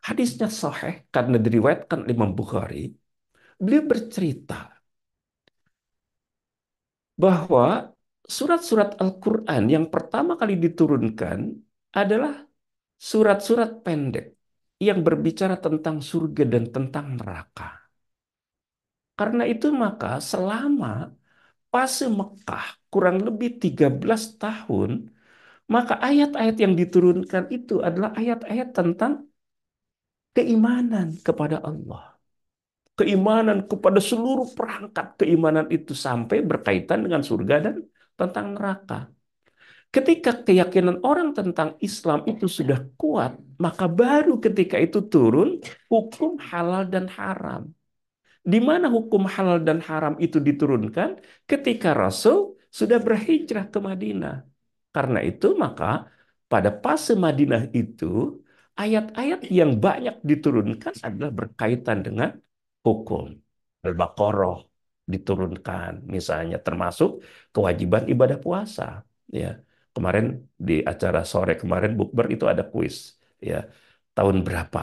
Hadisnya sahih karena diriwayatkan oleh Imam Bukhari. Beliau bercerita bahwa surat-surat Al-Quran yang pertama kali diturunkan adalah surat-surat pendek yang berbicara tentang surga dan tentang neraka. Karena itu maka selama fase Mekah kurang lebih 13 tahun, maka ayat-ayat yang diturunkan itu adalah ayat-ayat tentang keimanan kepada Allah. Keimanan kepada seluruh perangkat keimanan itu sampai berkaitan dengan surga dan tentang neraka. Ketika keyakinan orang tentang Islam itu sudah kuat, maka baru ketika itu turun hukum halal dan haram. Di mana hukum halal dan haram itu diturunkan? Ketika Rasul sudah berhijrah ke Madinah. Karena itu maka pada fase Madinah itu ayat-ayat yang banyak diturunkan adalah berkaitan dengan hukum. Al-Baqarah diturunkan misalnya termasuk kewajiban ibadah puasa ya. Kemarin di acara sore kemarin bukber itu ada kuis ya. Tahun berapa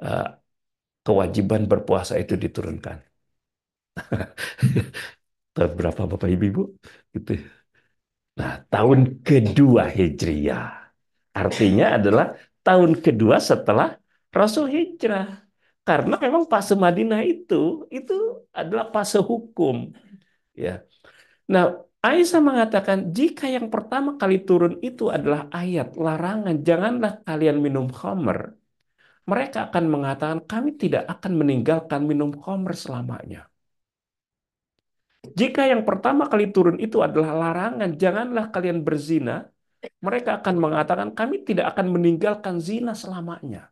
eh, kewajiban berpuasa itu diturunkan? Tahun berapa Bapak Ibu? Gitu. Nah, tahun kedua Hijriah. Artinya adalah tahun kedua setelah Rasul hijrah. Karena memang fase Madinah itu adalah fase hukum, ya. Nah, Aisyah mengatakan jika yang pertama kali turun itu adalah ayat larangan, janganlah kalian minum khamr. Mereka akan mengatakan kami tidak akan meninggalkan minum khamr selamanya. Jika yang pertama kali turun itu adalah larangan, janganlah kalian berzina. Mereka akan mengatakan kami tidak akan meninggalkan zina selamanya.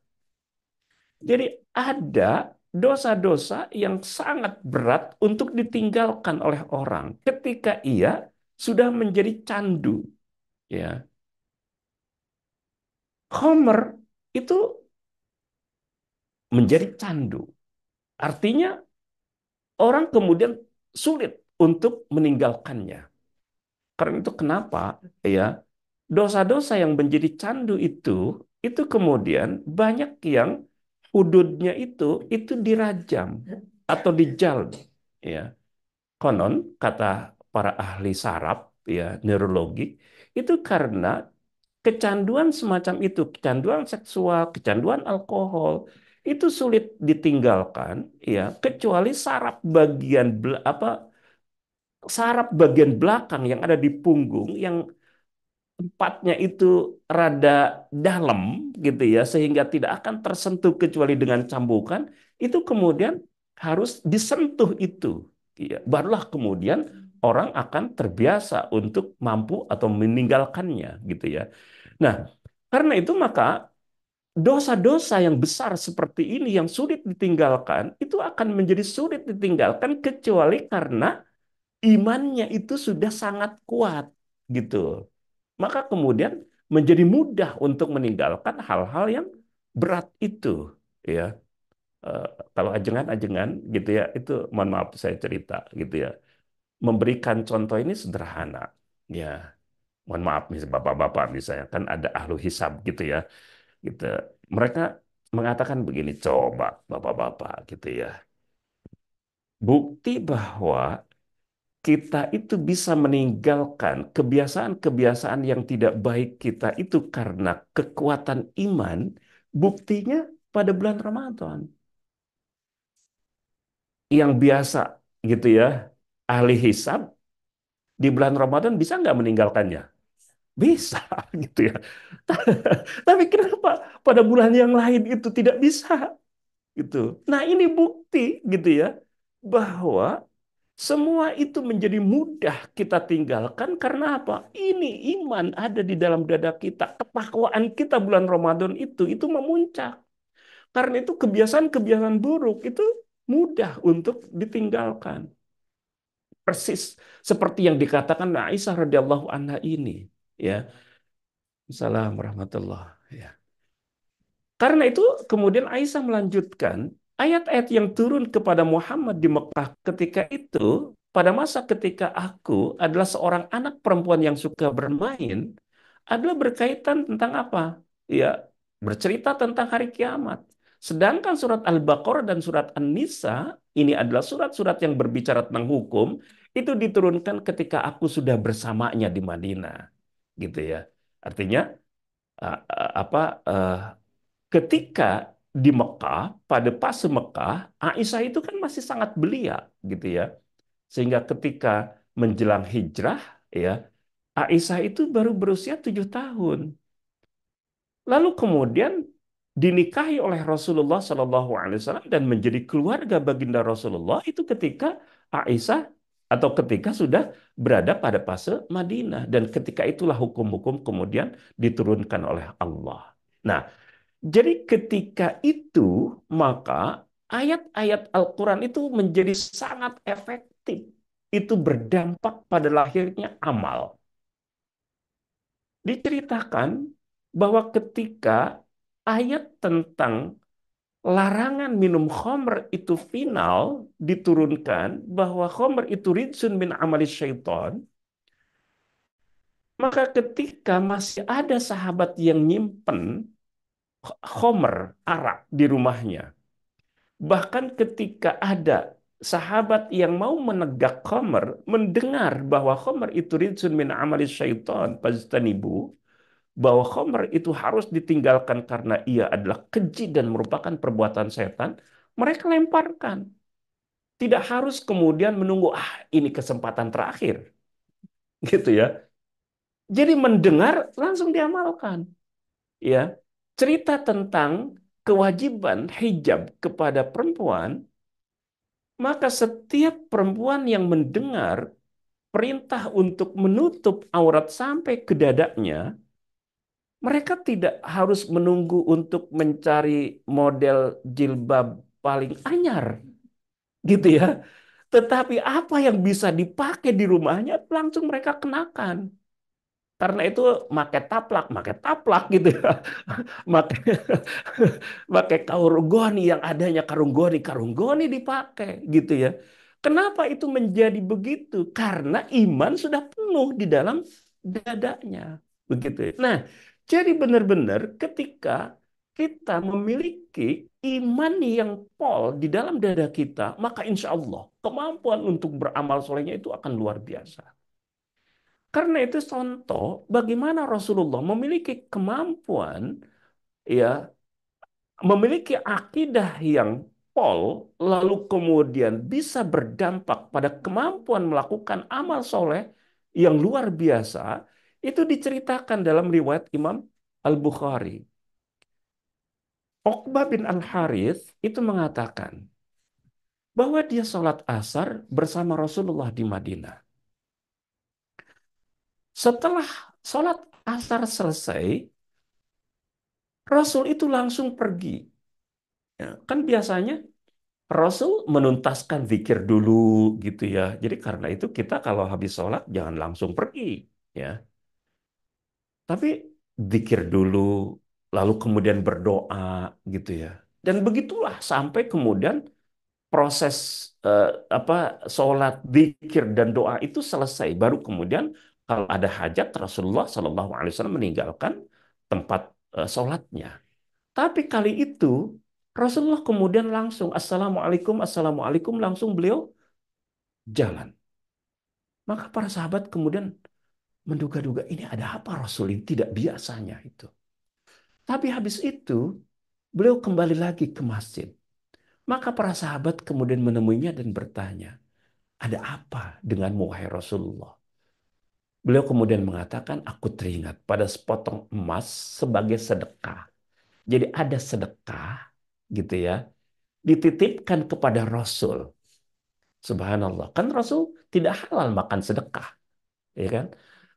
Jadi ada dosa-dosa yang sangat berat untuk ditinggalkan oleh orang ketika ia sudah menjadi candu. Ya, Homer itu menjadi candu. Artinya orang kemudian sulit untuk meninggalkannya. Karena itu kenapa ya dosa-dosa yang menjadi candu itu kemudian banyak yang hududnya itu dirajam atau dijal ya. Konon kata para ahli saraf ya neurologi itu karena kecanduan semacam itu, kecanduan seksual, kecanduan alkohol itu sulit ditinggalkan ya kecuali saraf bagian belakang yang ada di punggung yang tempatnya itu rada dalam gitu ya sehingga tidak akan tersentuh kecuali dengan cambukan itu kemudian harus disentuh itu ya, barulah kemudian orang akan terbiasa untuk mampu atau meninggalkannya gitu ya. Nah, karena itu maka dosa-dosa yang besar seperti ini yang sulit ditinggalkan itu akan menjadi sulit ditinggalkan kecuali karena imannya itu sudah sangat kuat gitu. Maka kemudian menjadi mudah untuk meninggalkan hal-hal yang berat itu ya. Eh, Kalau ajengan-ajengan gitu ya itu mohon maaf saya cerita gitu ya memberikan contoh ini sederhana ya mohon maaf misalnya bapak-bapak misalnya kan ada ahlu hisab gitu ya gitu mereka mengatakan begini coba bapak-bapak gitu ya bukti bahwa kita itu bisa meninggalkan kebiasaan-kebiasaan yang tidak baik kita itu karena kekuatan iman, buktinya pada bulan Ramadan. Yang biasa gitu ya, ahli hisab di bulan Ramadan bisa nggak meninggalkannya? Bisa gitu ya. Tapi kenapa pada bulan yang lain itu tidak bisa gitu? Nah ini bukti gitu ya bahwa semua itu menjadi mudah kita tinggalkan karena apa? Ini iman ada di dalam dada kita. Ketakwaan kita bulan Ramadan itu memuncak. Karena itu kebiasaan-kebiasaan buruk itu mudah untuk ditinggalkan. Persis seperti yang dikatakan Aisyah radhiyallahu anha ini, ya. Assalamualaikum warahmatullahi wabarakatuh. Karena itu kemudian Aisyah melanjutkan ayat-ayat yang turun kepada Muhammad di Mekah ketika itu pada masa ketika aku adalah seorang anak perempuan yang suka bermain adalah berkaitan tentang apa? Ya, bercerita tentang hari kiamat. Sedangkan surat Al-Baqarah dan surat An-Nisa ini adalah surat-surat yang berbicara tentang hukum itu diturunkan ketika aku sudah bersamanya di Madinah. Gitu ya. Artinya apa ketika di Mekah, pada fase Mekah, Aisyah itu kan masih sangat belia, gitu ya. Sehingga ketika menjelang hijrah, ya, Aisyah itu baru berusia 7 tahun. Lalu kemudian dinikahi oleh Rasulullah SAW dan menjadi keluarga baginda Rasulullah itu ketika Aisyah atau ketika sudah berada pada fase Madinah dan ketika itulah hukum-hukum kemudian diturunkan oleh Allah. Nah, jadi ketika itu maka ayat-ayat Al-Quran itu menjadi sangat efektif. Itu berdampak pada lahirnya amal. diceritakan bahwa ketika ayat tentang larangan minum khamr itu final diturunkan, bahwa khamr itu rijsun min amali syaitan, maka ketika masih ada sahabat yang nyimpen khamr, arak di rumahnya, bahkan ketika ada sahabat yang mau menegak khamr, mendengar bahwa khamr itu rijsun min amali syaitan, fajtanibu, bahwa khamr itu harus ditinggalkan karena ia adalah keji dan merupakan perbuatan setan, mereka lemparkan. Tidak harus kemudian menunggu, ini kesempatan terakhir, gitu ya. Jadi mendengar langsung diamalkan, ya. Cerita tentang kewajiban hijab kepada perempuan, maka setiap perempuan yang mendengar perintah untuk menutup aurat sampai ke dadanya, mereka tidak harus menunggu untuk mencari model jilbab paling anyar, gitu ya. Tetapi apa yang bisa dipakai di rumahnya langsung mereka kenakan. Karena itu pakai taplak gitu ya. Pakai pakai karungoni yang adanya karungoni dipakai gitu ya. Kenapa itu menjadi begitu? Karena iman sudah penuh di dalam dadanya. Begitu ya. Nah, jadi benar-benar ketika kita memiliki iman yang pol di dalam dada kita, maka insya Allah kemampuan untuk beramal solehnya itu akan luar biasa. Karena itu contoh bagaimana Rasulullah memiliki kemampuan, ya, memiliki akidah yang pol, lalu kemudian bisa berdampak pada kemampuan melakukan amal soleh yang luar biasa, itu diceritakan dalam riwayat Imam Al-Bukhari. Uqbah bin Al-Harith itu mengatakan bahwa dia sholat asar bersama Rasulullah di Madinah. Setelah sholat asar selesai, Rasul itu langsung pergi. Ya, kan biasanya Rasul menuntaskan zikir dulu gitu ya. Jadi karena itu kita kalau habis sholat jangan langsung pergi, ya. Tapi zikir dulu, lalu kemudian berdoa gitu ya. Dan begitulah sampai kemudian proses eh, apa sholat, zikir dan doa itu selesai. Baru kemudian kalau ada hajat Rasulullah SAW meninggalkan tempat sholatnya. Tapi kali itu Rasulullah kemudian langsung Assalamualaikum, Assalamualaikum, langsung beliau jalan. Maka para sahabat kemudian menduga-duga ini ada apa Rasul ini tidak biasanya itu. Tapi habis itu beliau kembali lagi ke masjid. Maka para sahabat kemudian menemuinya dan bertanya, ada apa denganmu wahai Rasulullah? Beliau kemudian mengatakan, aku teringat pada sepotong emas sebagai sedekah. Jadi ada sedekah gitu ya, dititipkan kepada Rasul. Subhanallah. Kan Rasul tidak halal makan sedekah, ya kan?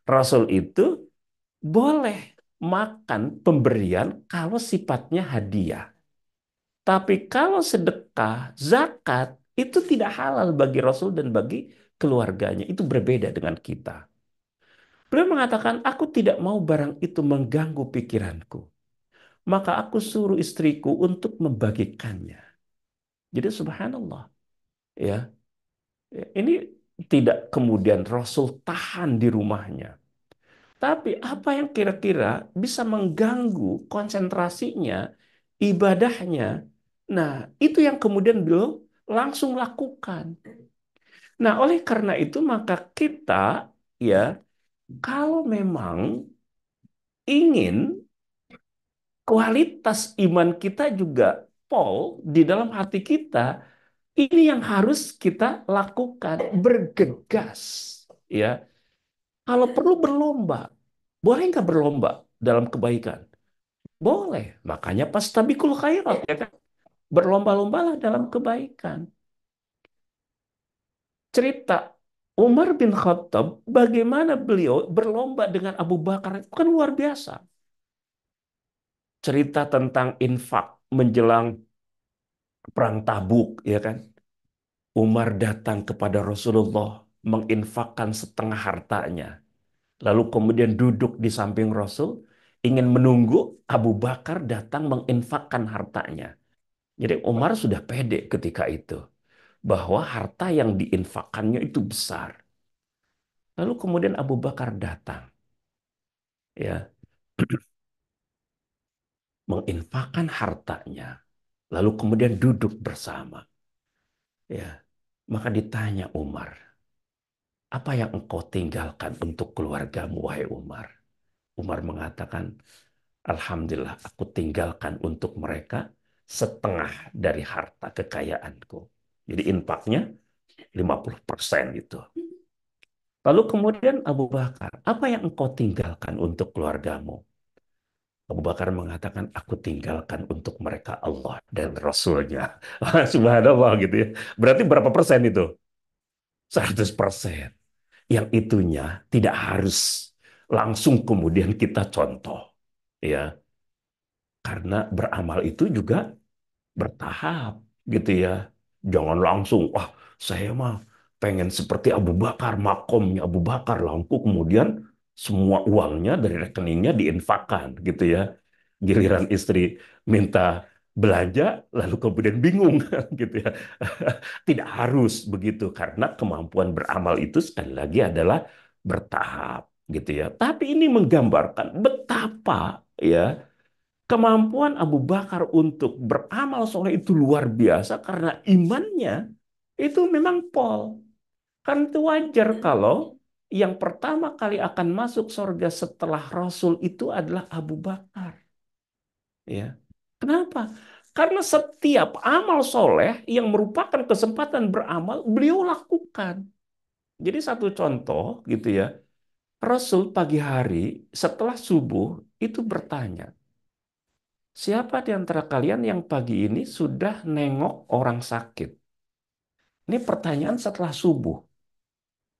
Rasul itu boleh makan pemberian kalau sifatnya hadiah. Tapi kalau sedekah, zakat, itu tidak halal bagi Rasul dan bagi keluarganya. Itu berbeda dengan kita. Beliau mengatakan, aku tidak mau barang itu mengganggu pikiranku. Maka aku suruh istriku untuk membagikannya. Jadi subhanallah. Ya, ini tidak kemudian Rasul tahan di rumahnya. Tapi apa yang kira-kira bisa mengganggu konsentrasinya, ibadahnya. Nah, itu yang kemudian beliau langsung lakukan. Nah, oleh karena itu maka kita, ya, kalau memang ingin kualitas iman kita juga pol di dalam hati kita, ini yang harus kita lakukan, bergegas, ya. Kalau perlu berlomba, boleh nggak berlomba dalam kebaikan? Boleh. Makanya pas tabikul khairat, ya kan? Berlomba-lombalah dalam kebaikan. Cerita Umar bin Khattab, bagaimana beliau berlomba dengan Abu Bakar, itu kan luar biasa. Cerita tentang infak menjelang perang Tabuk, ya kan? Umar datang kepada Rasulullah menginfakkan setengah hartanya. Lalu kemudian duduk di samping Rasul, ingin menunggu Abu Bakar datang menginfakkan hartanya. Jadi Umar sudah pede ketika itu, bahwa harta yang diinfakkannya itu besar. Lalu kemudian Abu Bakar datang, ya, menginfakkan hartanya. Lalu kemudian duduk bersama. Ya, maka ditanya Umar, apa yang engkau tinggalkan untuk keluargamu, wahai Umar? Umar mengatakan, Alhamdulillah, aku tinggalkan untuk mereka setengah dari harta kekayaanku. Jadi infaknya 50% itu. Lalu kemudian Abu Bakar, apa yang engkau tinggalkan untuk keluargamu? Abu Bakar mengatakan, aku tinggalkan untuk mereka Allah dan Rasulnya. Subhanallah gitu ya. Berarti berapa persen itu? 100%. Yang itunya tidak harus langsung kemudian kita contoh. Ya, karena beramal itu juga bertahap gitu ya. Jangan langsung, wah saya mah pengen seperti Abu Bakar, makomnya Abu Bakar, langsung kemudian semua uangnya dari rekeningnya diinfakkan gitu ya. Giliran istri minta belanja, lalu kemudian bingung gitu ya. Tidak harus begitu, karena kemampuan beramal itu sekali lagi adalah bertahap gitu ya. Tapi ini menggambarkan betapa ya kemampuan Abu Bakar untuk beramal soleh itu luar biasa karena imannya itu memang pol. Kan itu wajar kalau yang pertama kali akan masuk surga setelah Rasul itu adalah Abu Bakar. Ya. Kenapa? Karena setiap amal soleh yang merupakan kesempatan beramal, beliau lakukan. Jadi satu contoh gitu ya, Rasul pagi hari setelah subuh itu bertanya, siapa di antara kalian yang pagi ini sudah nengok orang sakit? Ini pertanyaan setelah subuh.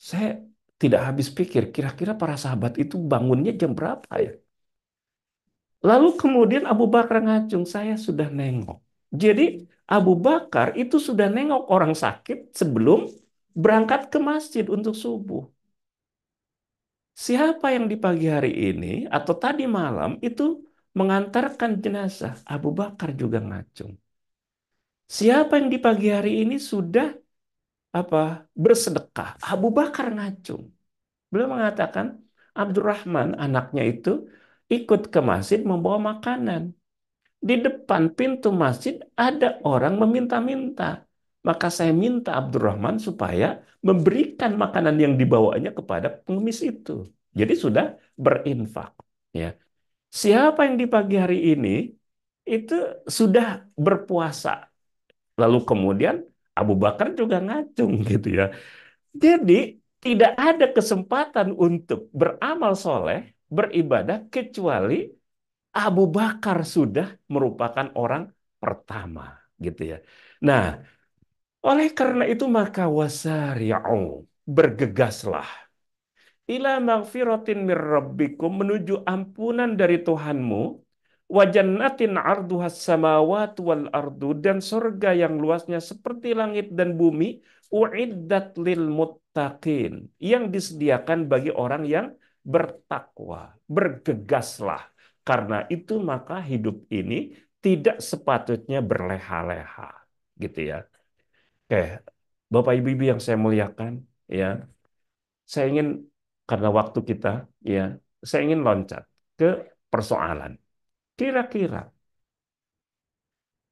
Saya tidak habis pikir, kira-kira para sahabat itu bangunnya jam berapa ya? Lalu kemudian Abu Bakar ngacung, saya sudah nengok. Jadi Abu Bakar itu sudah nengok orang sakit sebelum berangkat ke masjid untuk subuh. Siapa yang di pagi hari ini atau tadi malam itu mengantarkan jenazah? Abu Bakar juga ngacung. Siapa yang di pagi hari ini sudah apa bersedekah? Abu Bakar ngacung. Beliau mengatakan Abdurrahman anaknya itu ikut ke masjid membawa makanan. Di depan pintu masjid ada orang meminta-minta. Maka saya minta Abdurrahman supaya memberikan makanan yang dibawanya kepada pengemis itu. Jadi sudah berinfak. Ya. Siapa yang di pagi hari ini itu sudah berpuasa. Lalu kemudian Abu Bakar juga ngacung gitu ya. Jadi tidak ada kesempatan untuk beramal soleh, beribadah kecuali Abu Bakar sudah merupakan orang pertama gitu ya. Nah, oleh karena itu maka wasari'u, bergegaslah ila magfiratin mir rabbikum, menuju ampunan dari Tuhanmu, wa jannatin arduhas samawati wal ardu, dan surga yang luasnya seperti langit dan bumi, uiddat lil muttaqin, yang disediakan bagi orang yang bertakwa. Bergegaslah, karena itu maka hidup ini tidak sepatutnya berleha-leha gitu ya. Oke, Bapak Ibu yang saya muliakan, ya, saya ingin, karena waktu kita, ya, saya ingin loncat ke persoalan. Kira-kira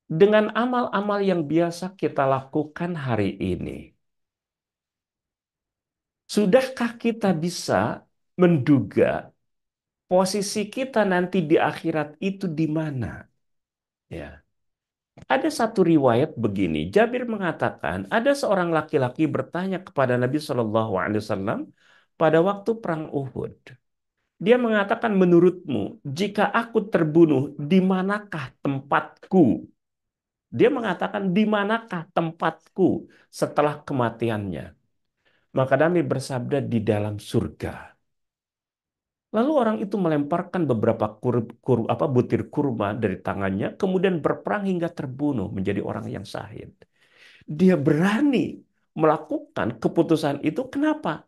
dengan amal-amal yang biasa kita lakukan hari ini, sudahkah kita bisa menduga posisi kita nanti di akhirat itu di mana? Ya. Ada satu riwayat begini, Jabir mengatakan ada seorang laki-laki bertanya kepada Nabi Shallallahu Alaihi Wasallam pada waktu perang Uhud. Dia mengatakan, menurutmu, jika aku terbunuh, di manakah tempatku? Dia mengatakan, di manakah tempatku setelah kematiannya? Maka Nabi bersabda, di dalam surga. Lalu orang itu melemparkan beberapa butir kurma dari tangannya, kemudian berperang hingga terbunuh menjadi orang yang syahid. Dia berani melakukan keputusan itu. Kenapa?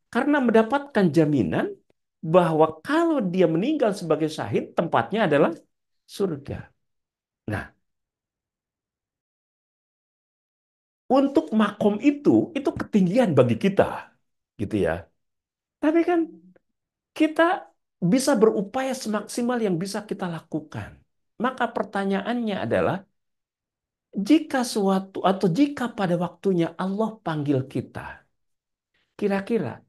Karena mendapatkan jaminan bahwa kalau dia meninggal sebagai syahid, tempatnya adalah surga. Nah, untuk makom itu ketinggian bagi kita, gitu ya. Tapi kan kita bisa berupaya semaksimal yang bisa kita lakukan. Maka pertanyaannya adalah, jika suatu atau jika pada waktunya Allah panggil kita, kira-kira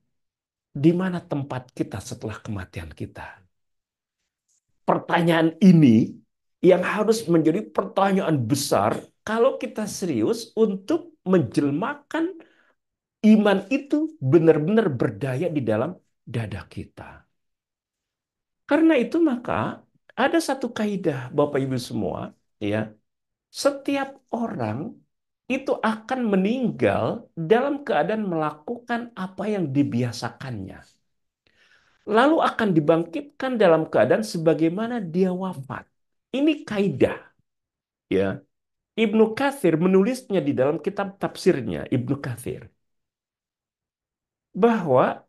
di mana tempat kita setelah kematian kita? Pertanyaan ini yang harus menjadi pertanyaan besar kalau kita serius untuk menjelmakan iman itu benar-benar berdaya di dalam dada kita. Karena itu maka ada satu kaidah Bapak Ibu semua, ya. Setiap orang itu akan meninggal dalam keadaan melakukan apa yang dibiasakannya. Lalu akan dibangkitkan dalam keadaan sebagaimana dia wafat. Ini kaidah, ya. Ibnu Katsir menulisnya di dalam kitab tafsirnya, Ibnu Katsir, bahwa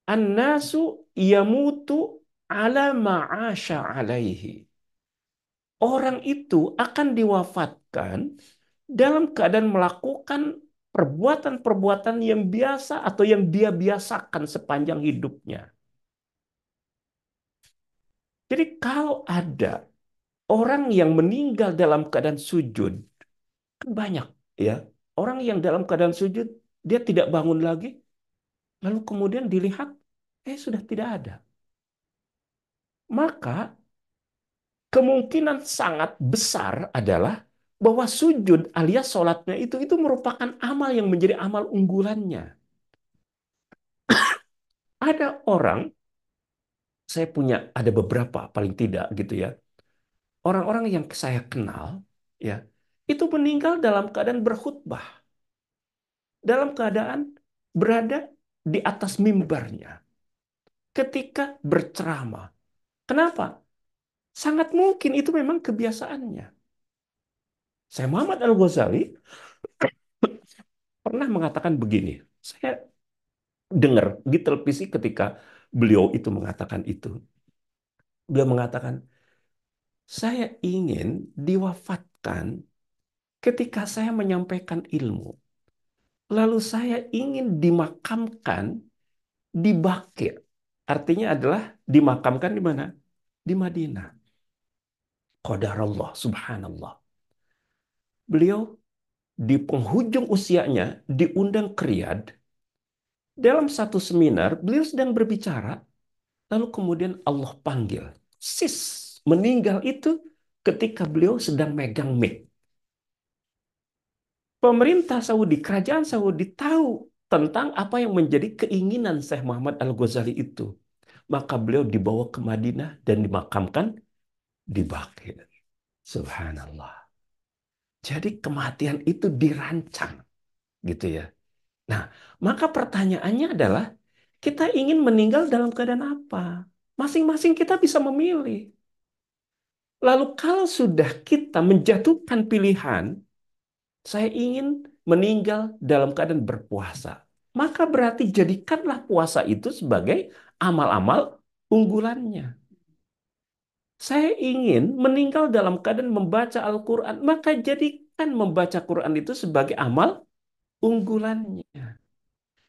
an-nasu yamutu ala ma'asya alaihi. Orang itu akan diwafatkan dalam keadaan melakukan perbuatan-perbuatan yang biasa atau yang dia biasakan sepanjang hidupnya. Jadi kalau ada orang yang meninggal dalam keadaan sujud, kan banyak ya. Orang yang dalam keadaan sujud, dia tidak bangun lagi, lalu kemudian dilihat, sudah tidak ada. Maka kemungkinan sangat besar adalah bahwa sujud alias sholatnya itu merupakan amal yang menjadi amal unggulannya. Ada orang, saya punya ada beberapa paling tidak gitu ya, orang-orang yang saya kenal ya, itu meninggal dalam keadaan berkhutbah, dalam keadaan berada di atas mimbarnya ketika berceramah. Kenapa? Sangat mungkin itu memang kebiasaannya. Saya Muhammad Al-Ghazali pernah mengatakan begini. Saya dengar di televisi ketika beliau itu mengatakan itu. Beliau mengatakan, saya ingin diwafatkan ketika saya menyampaikan ilmu. Lalu saya ingin dimakamkan di Baqi'. Artinya adalah dimakamkan di mana? Di Madinah. Qadarullah, subhanallah. Beliau di penghujung usianya diundang ke Riyadh. Dalam satu seminar, beliau sedang berbicara, lalu kemudian Allah panggil. Sis, meninggal itu ketika beliau sedang megang mic. Pemerintah Saudi, kerajaan Saudi tahu tentang apa yang menjadi keinginan Syekh Muhammad Al-Ghazali itu. Maka beliau dibawa ke Madinah dan dimakamkan di Baqi'. Subhanallah. Jadi kematian itu dirancang, gitu ya. Nah, maka pertanyaannya adalah, kita ingin meninggal dalam keadaan apa? Masing-masing kita bisa memilih. Lalu kalau sudah kita menjatuhkan pilihan, saya ingin meninggal dalam keadaan berpuasa, maka berarti jadikanlah puasa itu sebagai amal-amal unggulannya. Saya ingin meninggal dalam keadaan membaca Al-Quran, maka jadikan membaca Quran itu sebagai amal unggulannya.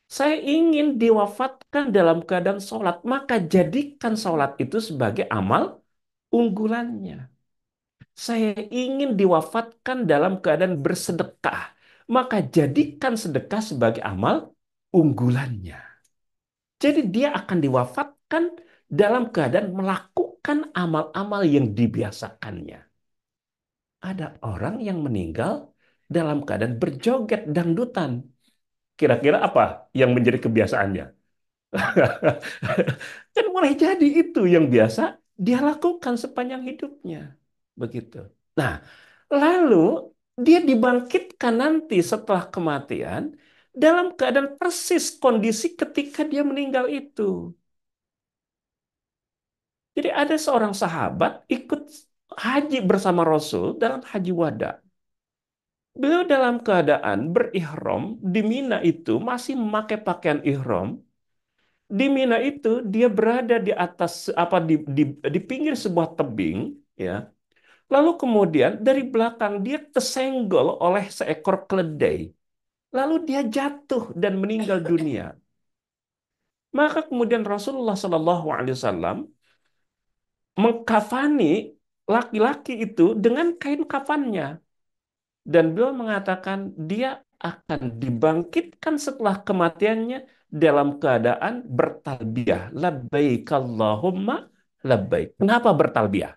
Saya ingin diwafatkan dalam keadaan sholat, maka jadikan sholat itu sebagai amal unggulannya. Saya ingin diwafatkan dalam keadaan bersedekah, maka jadikan sedekah sebagai amal unggulannya. Jadi dia akan diwafatkan dalam keadaan melakukan amal-amal yang dibiasakannya. Ada orang yang meninggal dalam keadaan berjoget dangdutan. Kira-kira apa yang menjadi kebiasaannya? Kan boleh jadi itu yang biasa dia lakukan sepanjang hidupnya. Begitu. Nah, lalu dia dibangkitkan nanti setelah kematian dalam keadaan persis kondisi ketika dia meninggal itu. Jadi ada seorang sahabat ikut haji bersama Rasul dalam haji wada. Beliau dalam keadaan berihram di Mina itu masih memakai pakaian ihram. Di Mina itu dia berada di atas apa di pinggir sebuah tebing, ya. Lalu kemudian dari belakang dia kesenggol oleh seekor keledai. Lalu dia jatuh dan meninggal dunia. Maka kemudian Rasulullah Shallallahu Alaihi Wasallam mengkafani laki-laki itu dengan kain kafannya. Dan beliau mengatakan dia akan dibangkitkan setelah kematiannya dalam keadaan bertalbiyah. Labbaik Allahumma labbaik. Kenapa bertalbiyah?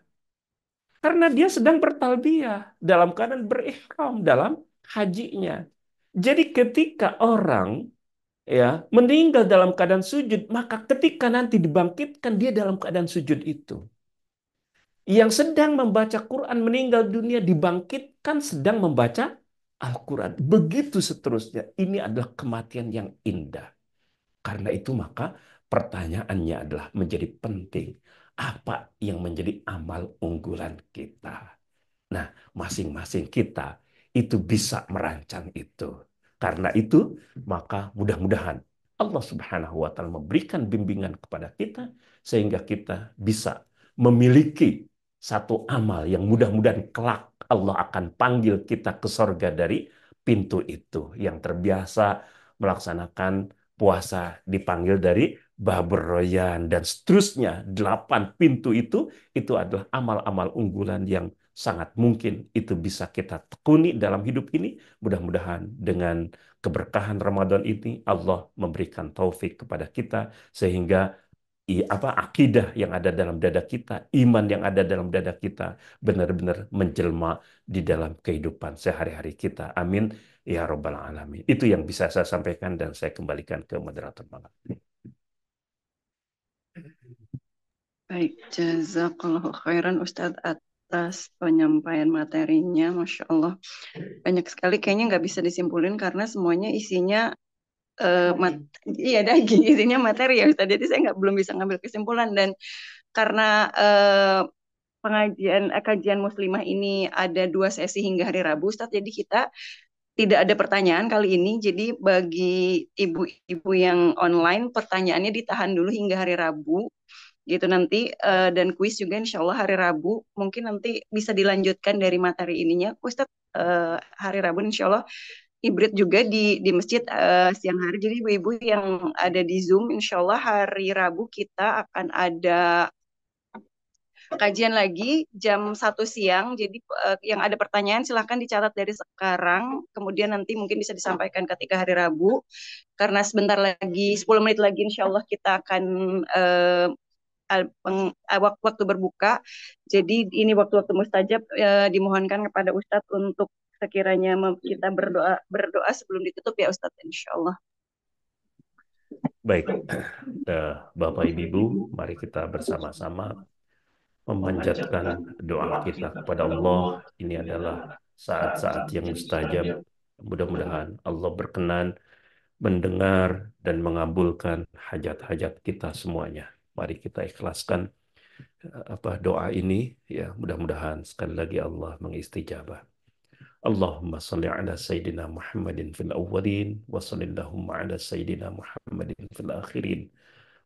Karena dia sedang bertalbiyah dalam keadaan berihram dalam hajinya. Jadi ketika orang ya meninggal dalam keadaan sujud, maka ketika nanti dibangkitkan dia dalam keadaan sujud itu. Yang sedang membaca Quran meninggal dunia dibangkitkan sedang membaca Al-Quran. Begitu seterusnya. Ini adalah kematian yang indah. Karena itu maka pertanyaannya adalah menjadi penting. Apa yang menjadi amal unggulan kita? Nah, masing-masing kita itu bisa merancang itu. Karena itu, maka mudah-mudahan Allah Subhanahu wa Ta'ala memberikan bimbingan kepada kita sehingga kita bisa memiliki satu amal yang mudah-mudahan kelak Allah akan panggil kita ke sorga dari pintu itu. Yang terbiasa melaksanakan puasa dipanggil dari Babur Royan dan seterusnya. 8 pintu itu adalah amal-amal unggulan yang sangat mungkin itu bisa kita tekuni dalam hidup ini. Mudah-mudahan dengan keberkahan Ramadan ini Allah memberikan taufik kepada kita sehingga akidah yang ada dalam dada kita, iman yang ada dalam dada kita benar-benar menjelma di dalam kehidupan sehari-hari kita. Amin ya Rabbal Alamin. Itu yang bisa saya sampaikan dan saya kembalikan ke moderator malam.
Baik, jazakallahu khairan Ustadz atas penyampaian materinya. Masya Allah. Banyak sekali kayaknya nggak bisa disimpulin karena semuanya isinya iya daging, isinya materi ya Ustadz. Jadi saya belum bisa ngambil kesimpulan dan karena kajian muslimah ini ada 2 sesi hingga hari Rabu Ustadz. Jadi kita tidak ada pertanyaan kali ini. Jadi bagi ibu-ibu yang online pertanyaannya ditahan dulu hingga hari Rabu gitu nanti dan kuis juga insya Allah hari Rabu mungkin nanti bisa dilanjutkan dari materi ininya Ustadz hari Rabu insya Allah hibrid juga di masjid siang hari. Jadi ibu-ibu yang ada di Zoom insya Allah hari Rabu kita akan ada kajian lagi jam 1 siang. Jadi yang ada pertanyaan silahkan dicatat dari sekarang. Kemudian nanti mungkin bisa disampaikan ketika hari Rabu. Karena sebentar lagi, 10 menit lagi insya Allah kita akan waktu berbuka. Jadi ini waktu-waktu mustajab dimohonkan kepada Ustadz untuk sekiranya kita berdoa sebelum ditutup ya Ustadz insya Allah.
Baik, Bapak Ibu, mari kita bersama-sama memanjatkan doa kita kepada Allah. Ini adalah saat-saat yang mustajab. Mudah-mudahan Allah berkenan mendengar dan mengabulkan hajat-hajat kita semuanya. Mari kita ikhlaskan doa ini, ya mudah-mudahan sekali lagi Allah mengistijabah. Allahumma salli ala Sayyidina Muhammadin fil awwalin wa sallillahumma ala Sayyidina Muhammadin fil akhirin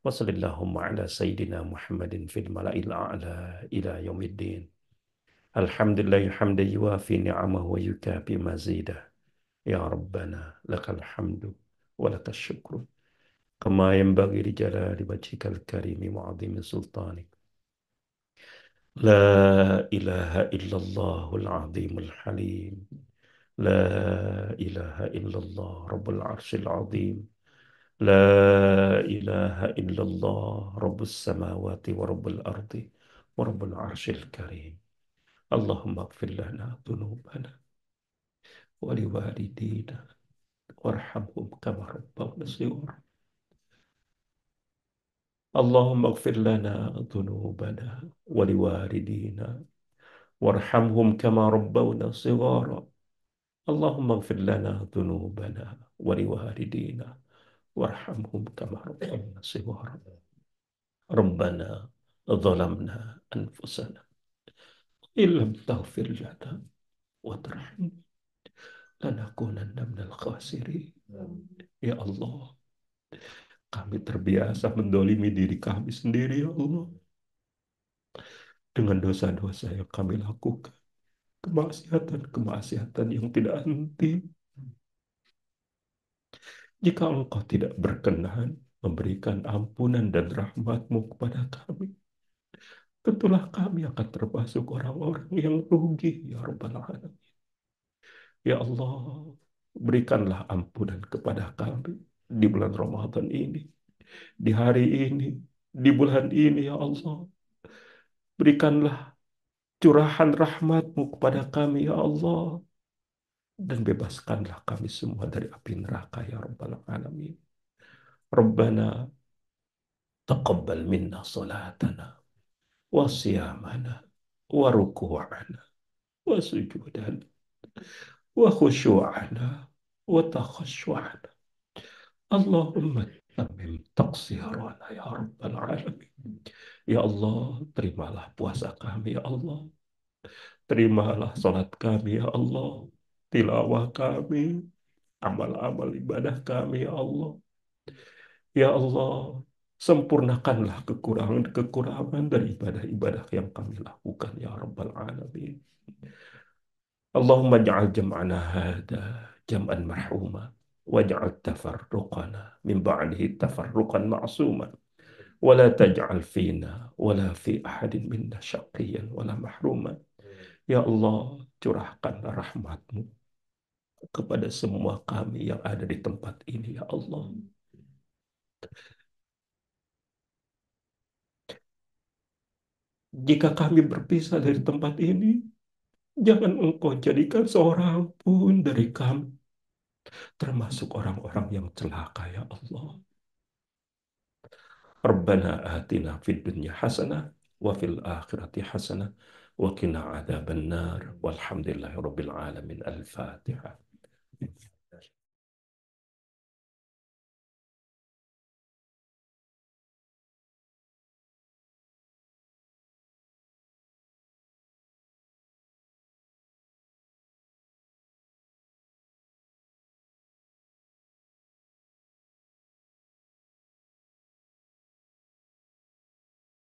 wa sallillahumma ala Sayyidina Muhammadin fil mala'il a'la ila yaumiddin. Alhamdulillah hamdan yuwafi ni'amahu wa yukafi mazidah. Ya Rabbana lakal hamdu wa lakal syukru kama yanbaghi li jalali wajhikal karimi wa 'azimi sultanik. La ilaha illallahul azimul halim. La ilaha illallah rabbul arshil azim. La ilaha illallah rabbus samawati wa rabbul ardi wa rabbul arshil karim. Allahumma ighfir lana dhunubana wa liwalidina warhamhum kama rabbawna shighara. Allahumma ighfir lana dhunubana wa liwalidina warhamhum kama rabbawna shighara. Allahumma ighfir lana dhunubana wa liwalidina warhamhum kama rabbawna shighara. Rabbana zalamna anfusana illam taghfir lana wa tarhamna lanakunanna minal khasirin. Ya Allah, Kami terbiasa mendolimi diri kami sendiri, ya Allah. Dengan dosa-dosa yang kami lakukan. Kemaksiatan-kemaksiatan yang tidak henti. Jika Engkau tidak berkenan memberikan ampunan dan rahmat-Mu kepada kami, tentulah kami akan termasuk orang-orang yang rugi, ya Rabbal Alamin. Ya Allah, berikanlah ampunan kepada kami di bulan Ramadan ini, di hari ini, di bulan ini, ya Allah. Berikanlah curahan rahmat-Mu kepada kami, ya Allah. Dan bebaskanlah kami semua dari api neraka, ya Rabbal Alamin. Rabbana taqabbal minna salatana wa siyamana wa ruku'ana wa sujudana wa khusyu'ana wa takhashu'ana. Allahumma tamim taqsirana ya Rabbal Alamin. Ya Allah, terimalah puasa kami, ya Allah. Terimalah salat kami, ya Allah. Tilawah kami, amal-amal ibadah kami, ya Allah. Ya Allah, sempurnakanlah kekurangan-kekurangan dari ibadah-ibadah yang kami lakukan, ya Rabbal Alamin. Allahumma ja'al jam'ana hada jam'an marhuma waj'al tafarruqana min ba'dihi tafarruqan ma'suma wa la taj'al fina wa la fi ahadin minna syaqiyan wa la mahruma. Ya Allah, curahkanlah rahmat-Mu kepada semua kami yang ada di tempat ini, ya Allah. Jika kami berpisah dari tempat ini, jangan Engkau jadikan seorang pun dari kami termasuk orang-orang yang celaka, ya Allah. Rabbana atina fid dunya hasanah wa fil akhirati hasanah wa qina adzabannar walhamdulillahi rabbil alamin. Al-Fatihah.